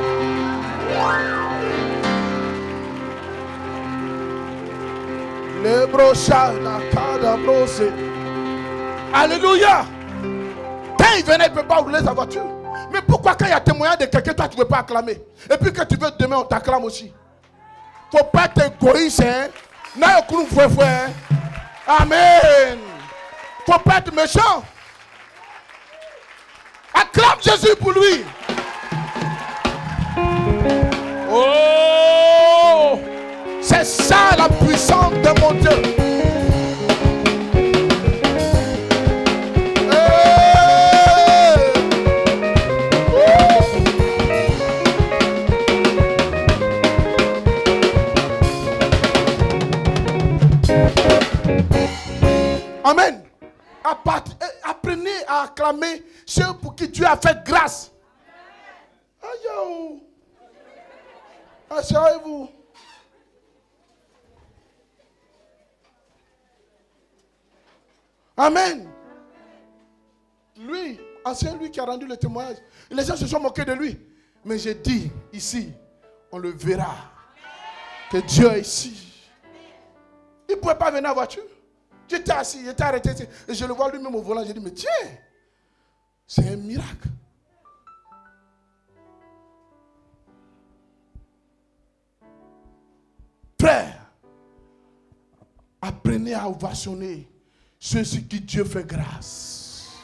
Le brochard, la corde brossée. Alléluia. Quand il venait, il ne peut pas rouler sa voiture. Mais pourquoi quand il y a témoignage de quelqu'un, toi tu ne veux pas acclamer? Et puis que tu veux demain, on t'acclame aussi. Il ne faut pas être égoïste. Hein? Amen. Il ne faut pas être méchant. Acclame Jésus pour lui. Oh, c'est ça la puissance de mon Dieu. Amen. Apprenez à acclamer ceux pour qui Dieu a fait grâce. Aïe, asseyez-vous. Amen. Lui, ancien lui qui a rendu le témoignage. Les gens se sont moqués de lui. Mais j'ai dit ici, on le verra. Que Dieu est ici. Il ne pouvait pas venir en voiture. J'étais assis, j'étais arrêté. Et je le vois lui-même au volant. J'ai dit, mais tiens, c'est un miracle. Frère, apprenez à ovationner ceux sur qui Dieu fait grâce.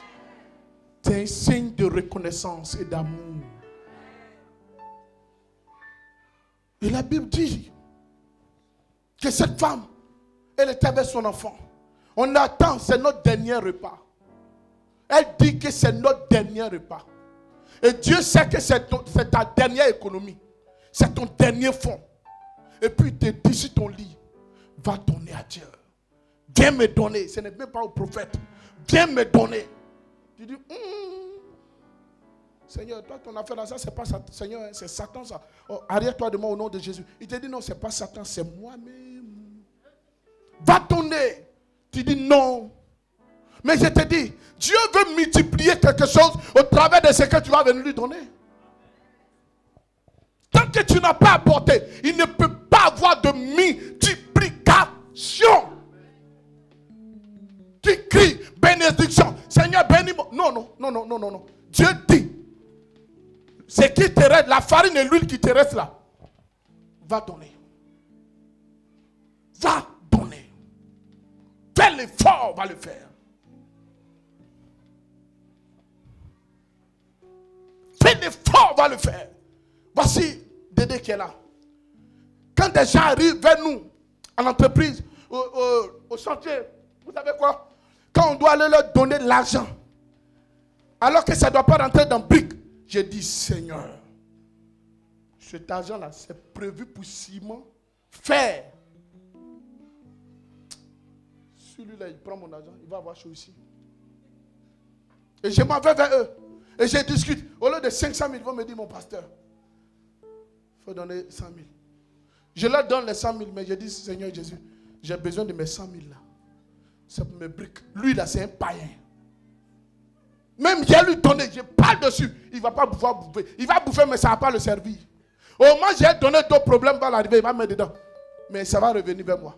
C'est un signe de reconnaissance et d'amour. Et la Bible dit que cette femme, elle était avec son enfant. On attend, c'est notre dernier repas. Elle dit que c'est notre dernier repas. Et Dieu sait que c'est ta dernière économie. C'est ton dernier fonds. Et puis il te dit sur ton lit, va donner à Dieu. Viens me donner. Ce n'est même pas au prophète. Viens me donner. Tu dis, Seigneur, toi ton affaire là, ça c'est pas Satan. Seigneur, c'est Satan ça. Oh, arrière-toi de moi au nom de Jésus. Il te dit non, c'est pas Satan, c'est moi-même. Va donner. Tu dis non. Mais je te dis, Dieu veut multiplier quelque chose au travers de ce que tu vas venir lui donner. Tant que tu n'as pas apporté, il ne peut pas avoir de multiplication. Tu cries bénédiction. Seigneur, bénis-moi. Non. Dieu dit, ce qui te reste, la farine et l'huile qui te reste là, va donner. Va donner. Fais l'effort, va le faire. Fais l'effort, va le faire. Voici Dédé qui est là. Quand des gens arrivent vers nous, en entreprise, au chantier, vous savez quoi? Quand on doit aller leur donner de l'argent, alors que ça ne doit pas rentrer dans le brique, je dis, Seigneur, cet argent-là, c'est prévu pour Simon faire. Celui-là, il prend mon argent, il va avoir chaud ici. Et je m'en vais vers eux. Et je discute. Au lieu de 500 000, ils vont me dire, mon pasteur, il faut donner 100 000. Je leur donne les 100 000, mais je dis, Seigneur Jésus, j'ai besoin de mes 100 000 là. C'est pour mes briques. Lui là, c'est un païen. Même j'ai lui donné, je parle dessus. Il ne va pas pouvoir bouffer. Il va bouffer, mais ça ne va pas le servir. Au moins, j'ai donné d'autres problèmes, va l'arriver, il va mettre dedans. Mais ça va revenir vers moi.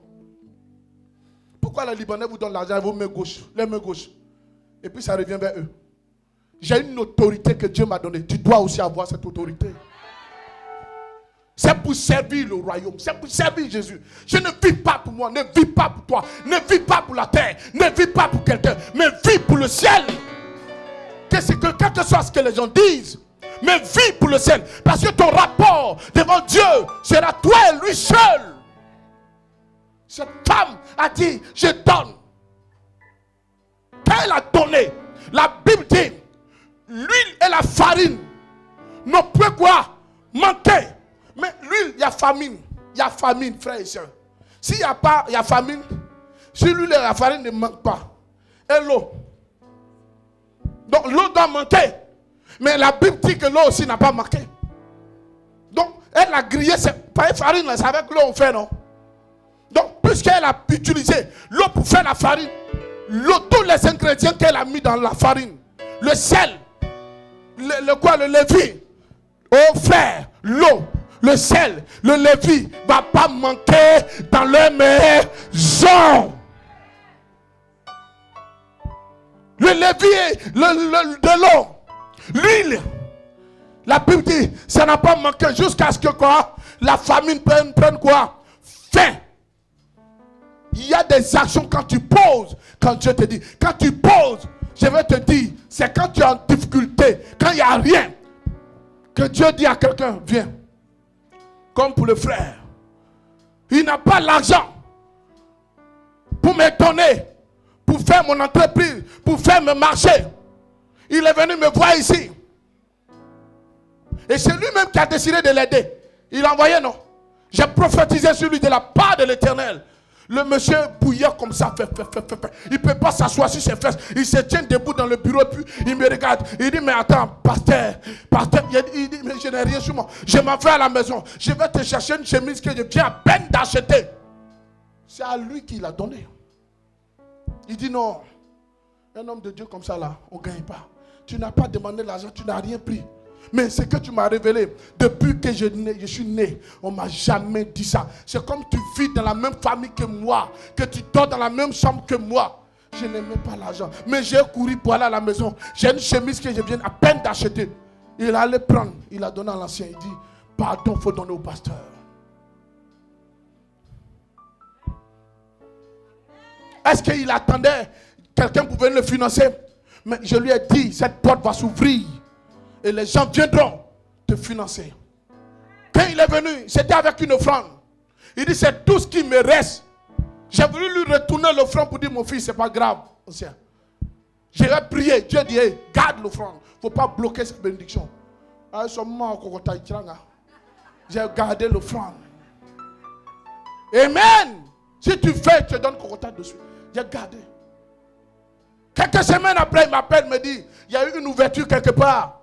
Pourquoi les Libanais vous donnent l'argent, vos mains gauches, les mains gauches, et puis ça revient vers eux? J'ai une autorité que Dieu m'a donnée. Tu dois aussi avoir cette autorité. C'est pour servir le royaume. C'est pour servir Jésus. Je ne vis pas pour moi. Ne vis pas pour toi. Ne vis pas pour la terre. Ne vis pas pour quelqu'un. Mais vis pour le ciel. Quel que soit ce que les gens disent. Mais vis pour le ciel. Parce que ton rapport devant Dieu sera toi et lui seul. Cette femme a dit, je donne. Quand elle a donné, la Bible dit, l'huile et la farine n'ont plus quoi manquer. Mais l'huile, il y a famine. Il y a famine, frères et sœurs. S'il n'y a pas, il y a famine. Si l'huile et la farine ne manquent pas. Et l'eau. Donc l'eau doit manquer. Mais la Bible dit que l'eau aussi n'a pas manqué. Donc elle a grillé, c'est pas une farine, c'est avec l'eau on fait, non? Donc puisqu'elle a utilisé l'eau pour faire la farine, l'eau, tous les ingrédients qu'elle a mis dans la farine, le sel, le levain, oh frère, l'eau, le sel, le levain ne va pas manquer dans leur maison. Le levain, de l'eau, l'huile, la Bible dit, ça n'a pas manqué jusqu'à ce que quoi, la famine prenne quoi, fin. Il y a des actions quand tu poses, quand Dieu te dit, quand tu poses, je vais te dire, c'est quand tu es en difficulté, quand il n'y a rien, que Dieu dit à quelqu'un, viens. Comme pour le frère. Il n'a pas l'argent pour me donner, pour faire mon entreprise, pour faire mon marché. Il est venu me voir ici. Et c'est lui-même qui a décidé de l'aider. Il a envoyé, non? J'ai prophétisé sur lui de la part de l'Éternel. Le monsieur bouillant comme ça, il ne peut pas s'asseoir sur ses fesses. Il se tient debout dans le bureau, puis il me regarde. Il dit, mais attends, pasteur, il dit, mais je n'ai rien sur moi. Je m'en vais à la maison. Je vais te chercher une chemise que je viens à peine d'acheter. C'est à lui qu'il a donné. Il dit, non, un homme de Dieu comme ça, là, on ne gagne pas. Tu n'as pas demandé l'argent, tu n'as rien pris. Mais ce que tu m'as révélé, depuis que je suis né, on ne m'a jamais dit ça. C'est comme tu vis dans la même famille que moi, que tu dors dans la même chambre que moi. Je n'aimais pas l'argent. Mais j'ai couru pour aller à la maison. J'ai une chemise que je viens à peine d'acheter. Il allait prendre, il a donné à l'ancien. Il dit, pardon, il faut donner au pasteur. Est-ce qu'il attendait quelqu'un pour venir le financer? Mais je lui ai dit, cette porte va s'ouvrir. Et les gens viendront te financer. Quand il il est venu, c'était avec une offrande. Il dit, c'est tout ce qui me reste. J'ai voulu lui retourner l'offrande pour dire, mon fils, c'est pas grave. J'ai prié, Dieu dit, hey, garde l'offrande. Il ne faut pas bloquer cette bénédiction. J'ai gardé l'offrande. Amen. Si tu fais, je te donne Kokota dessus. J'ai gardé. Quelques semaines après, il m'appelle, me dit, il y a eu une ouverture quelque part.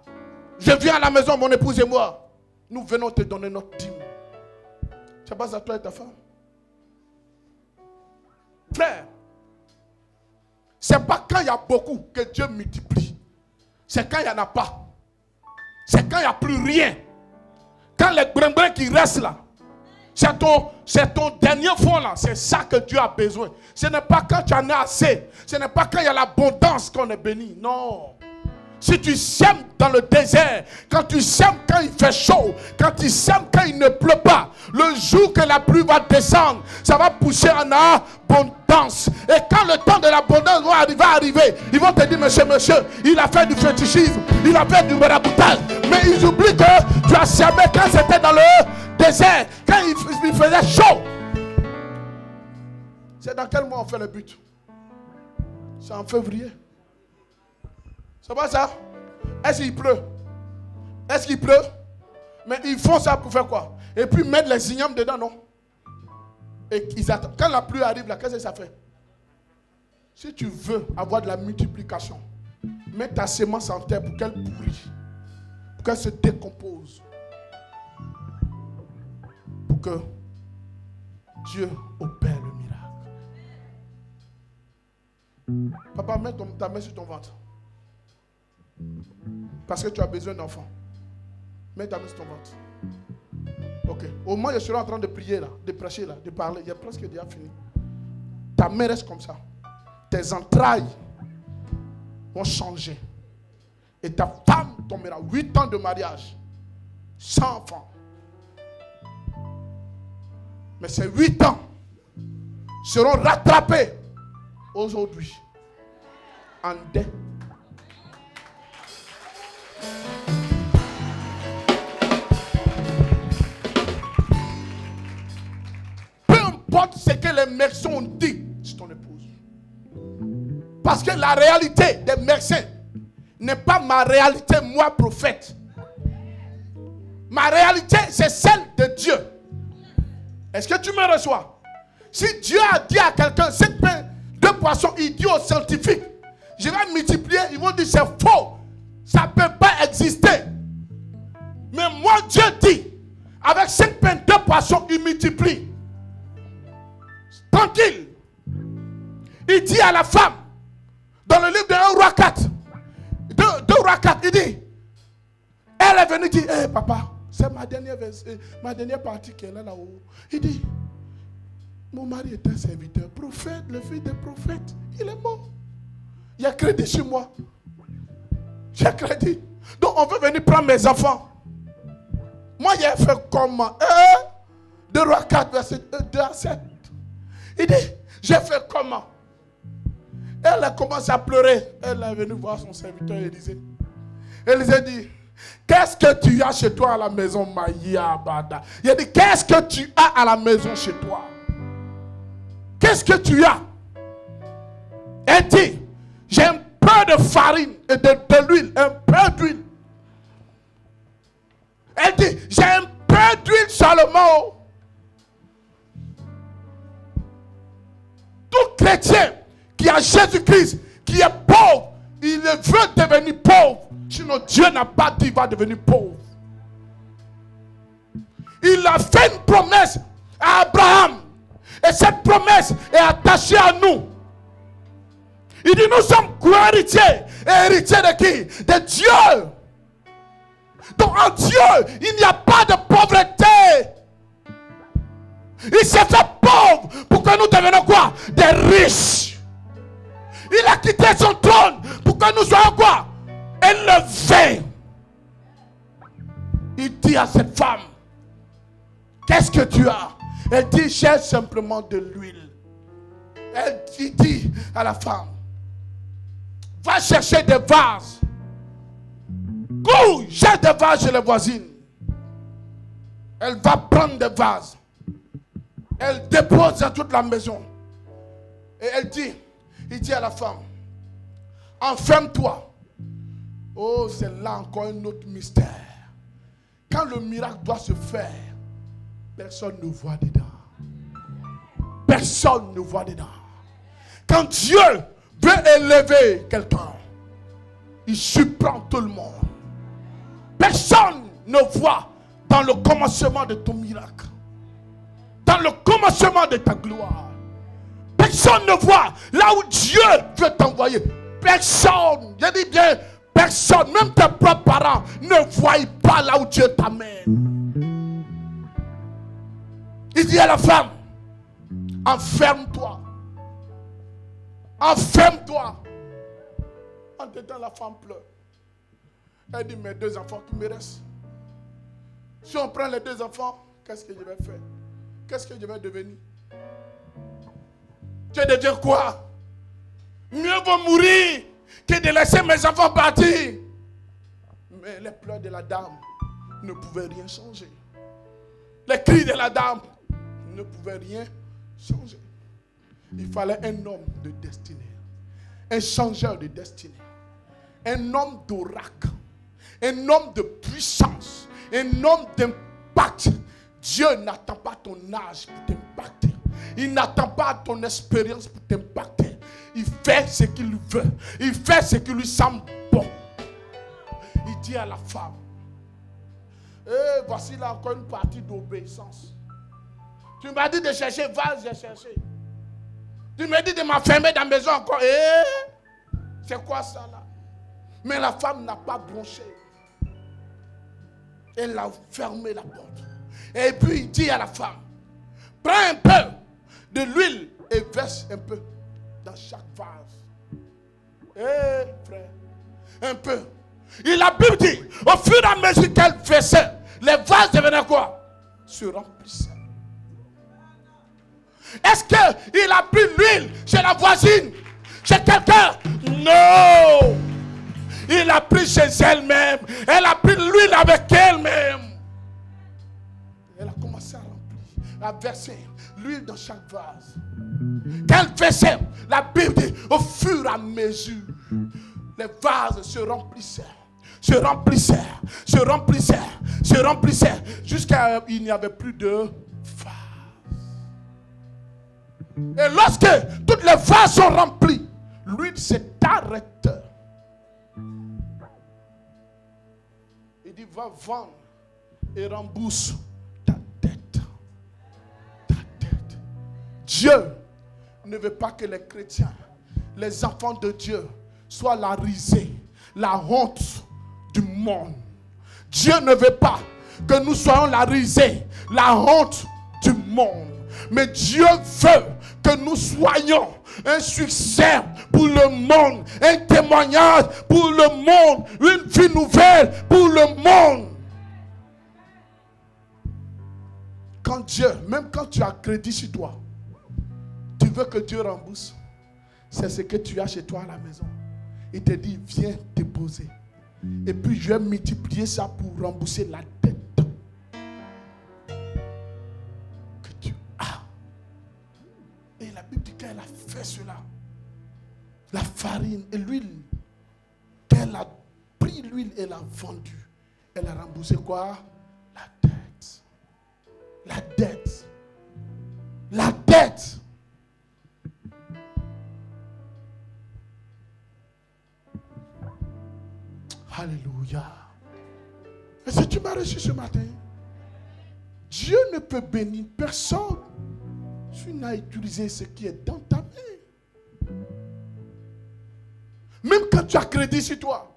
Je viens à la maison, mon épouse et moi. Nous venons te donner notre dîme. C'est pas à toi et ta femme. Frère, c'est pas quand il y a beaucoup que Dieu multiplie. C'est quand il n'y en a pas. C'est quand il n'y a plus rien. Quand les brin qui restent là, c'est ton dernier fond là. C'est ça que Dieu a besoin. Ce n'est pas quand tu en as assez. Ce n'est pas quand il y a l'abondance qu'on est béni. Non. Si tu sèmes dans le désert, quand tu sèmes quand il fait chaud, quand tu sèmes quand il ne pleut pas, le jour que la pluie va descendre, ça va pousser en abondance. Et quand le temps de l'abondance va arriver, ils vont te dire, monsieur, il a fait du fétichisme, il a fait du maraboutage. Mais ils oublient que tu as semé quand c'était dans le désert, quand il faisait chaud. C'est dans quel mois on fait le but? C'est en février. C'est pas ça? Est-ce qu'il pleut? Est-ce qu'il pleut? Mais ils font ça pour faire quoi? Et puis mettre les ignames dedans, non? Et ils attendent. Quand la pluie arrive là, qu'est-ce que ça fait? Si tu veux avoir de la multiplication, mets ta semence en terre pour qu'elle pourrit, pour qu'elle se décompose, pour que Dieu opère le miracle. Papa, mets ta main sur ton ventre. Parce que tu as besoin d'enfants. Mets ta main sur ton ventre. Ok. Au moins, je serai en train de prier là, de prêcher là, de parler. Il y a presque déjà fini. Ta main reste comme ça. Tes entrailles vont changer. Et ta femme tombera. 8 ans de mariage. Sans enfant. Mais ces 8 ans seront rattrapés aujourd'hui. En dette. Ce que les médecins ont dit sur ton épouse. Parce que la réalité des médecins n'est pas ma réalité, moi, prophète. Ma réalité, c'est celle de Dieu. Est-ce que tu me reçois? Si Dieu a dit à quelqu'un 5 pains, 2 poissons, il dit aux scientifiques, je vais multiplier, ils vont dire c'est faux. Ça ne peut pas exister. Mais moi, Dieu dit, avec 5 pains, 2 poissons, il multiplie. Tranquille. Il dit à la femme, dans le livre de 1 roi 4, 2 roi 4, il dit, elle est venue dire, hey, papa, c'est ma dernière partie qui est là-haut. Il dit, mon mari est un serviteur, prophète, le fils des prophètes, il est mort. Il y a crédit sur moi. J'ai crédit. Donc on veut venir prendre mes enfants. Moi, j'ai fait comment? 2 roi 4, verset 2 à 7. Il dit, j'ai fait comment? Elle a commencé à pleurer. Elle est venue voir son serviteur Élisée. Élisée dit, qu'est-ce que tu as chez toi à la maison, Maïa Bada? Il a dit, qu'est-ce que tu as à la maison chez toi? Qu'est-ce que tu as? Elle dit, j'ai un peu de farine et de l'huile, un peu d'huile. Elle dit, j'ai un peu d'huile seulement. Tout chrétien qui a Jésus-Christ, qui est pauvre, il veut devenir pauvre. Sinon Dieu n'a pas dit qu'il va devenir pauvre. Il a fait une promesse à Abraham. Et cette promesse est attachée à nous. Il dit, nous sommes co-héritiers. Et héritiers de qui? De Dieu. Donc en Dieu, il n'y a pas de pauvreté. Il s'est fait pauvre pour que nous devenions quoi? Des riches. Il a quitté son trône pour que nous soyons quoi? Élevés. Il dit à cette femme, qu'est-ce que tu as? Elle dit, j'ai simplement de l'huile. Il dit à la femme, va chercher des vases. Go, j'ai des vases chez les voisines. Elle va prendre des vases. Elle dépose dans toute la maison. Et il dit à la femme, enferme-toi. Oh, c'est là encore un autre mystère. Quand le miracle doit se faire, personne ne voit dedans. Personne ne voit dedans. Quand Dieu veut élever quelqu'un, il surprend tout le monde. Personne ne voit dans le commencement de ton miracle, dans le commencement de ta gloire. Personne ne voit là où Dieu veut t'envoyer. Personne, je dis bien personne, même tes propres parents ne voient pas là où Dieu t'amène. Il dit à la femme, enferme-toi. Enferme-toi. En dedans, la femme pleure. Elle dit, mes 2 enfants qui me restent. Si on prend les 2 enfants, qu'est-ce que je vais faire? Qu'est-ce que je vais devenir? Tu es de dire quoi? Mieux vaut mourir que de laisser mes enfants partir. Mais les pleurs de la dame ne pouvaient rien changer. Les cris de la dame ne pouvaient rien changer. Il fallait un homme de destinée, un changeur de destinée, un homme d'oracle, un homme de puissance, un homme d'impact. Dieu n'attend pas ton âge pour t'impacter. Il n'attend pas ton expérience pour t'impacter. Il fait ce qu'il veut. Il fait ce qui lui semble bon. Il dit à la femme, voici là encore une partie d'obéissance. Tu m'as dit de chercher, va, j'ai cherché. Tu m'as dit de m'enfermer dans la maison encore. C'est quoi ça là? Mais la femme n'a pas bronché. Elle a fermé la porte. Et puis il dit à la femme, prends un peu de l'huile et verse un peu dans chaque vase. Frère, un peu. Et la Bible dit, au fur et à mesure qu'elle versait, les vases devenaient quoi? Se remplissaient. Est-ce qu'il a pris l'huile chez la voisine? Chez quelqu'un? Non! Il a pris chez elle-même. Elle a pris l'huile avec elle-même. Elle a commencé à remplir, à verser l'huile dans chaque vase. Quand elle versait, la Bible dit, au fur et à mesure, les vases se remplissaient. Se remplissaient, se remplissaient, se remplissaient, jusqu'à il n'y avait plus de vases. Et lorsque toutes les vases sont remplis, l'huile s'est arrêtée. Il dit, va vendre et rembourse ta dette. Ta dette. Dieu ne veut pas que les chrétiens, les enfants de Dieu, soient la risée, la honte du monde. Dieu ne veut pas que nous soyons la risée, la honte du monde. Mais Dieu veut que nous soyons un succès pour le monde, un témoignage pour le monde, une vie nouvelle pour le monde. Quand Dieu, même quand tu as crédit sur toi, tu veux que Dieu rembourse, c'est ce que tu as chez toi à la maison. Il te dit, viens déposer. Et puis je vais multiplier ça pour rembourser la dette que tu as. Et la Bible dit qu'elle a fait cela. La farine et l'huile. Qu'elle a pris l'huile et l'a vendue. Elle a remboursé quoi? La dette. La dette. La dette. Alléluia. Et si tu m'as reçu ce matin, Dieu ne peut bénir personne si tu n'as utilisé ce qui est dans ta main. Même quand tu as crédit sur toi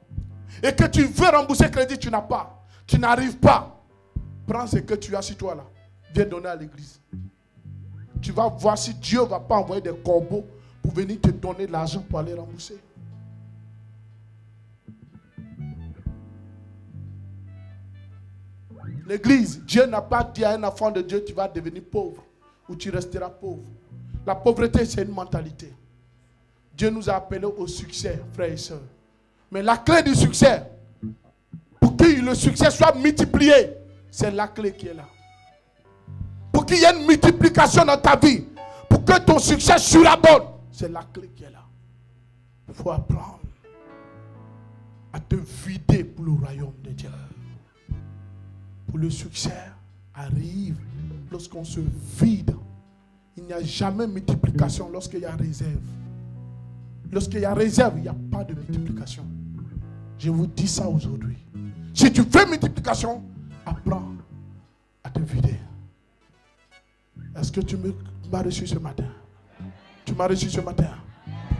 et que tu veux rembourser crédit, tu n'as pas. Tu n'arrives pas. Prends ce que tu as sur toi là. Viens donner à l'église. Tu vas voir si Dieu ne va pas envoyer des corbeaux pour venir te donner de l'argent pour aller rembourser. L'église, Dieu n'a pas dit à un enfant de Dieu, tu vas devenir pauvre ou tu resteras pauvre. La pauvreté, c'est une mentalité. Dieu nous a appelés au succès, frères et sœurs. Mais la clé du succès, pour que le succès soit multiplié, c'est la clé qui est là. qu'il y ait une multiplication dans ta vie, pour que ton succès surabonde, c'est la clé qui est là. Il faut apprendre à te vider pour le royaume de Dieu. Pour le succès arrive lorsqu'on se vide. Il n'y a jamais multiplication lorsqu'il y a réserve. Lorsqu'il y a réserve, il n'y a pas de multiplication. Je vous dis ça aujourd'hui. Si tu fais multiplication, apprends à te vider. Est-ce que tu m'as reçu ce matin? Tu m'as reçu ce matin?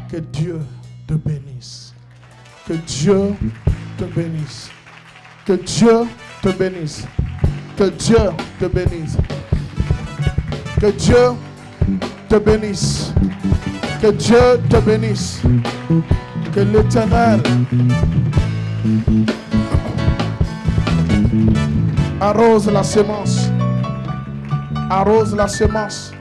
Que Dieu te bénisse. Que Dieu te bénisse. Que Dieu te bénisse. Que Dieu te bénisse. Que Dieu te bénisse. Que Dieu te bénisse. Que l'Éternel arrose la semence. Arrose la semence.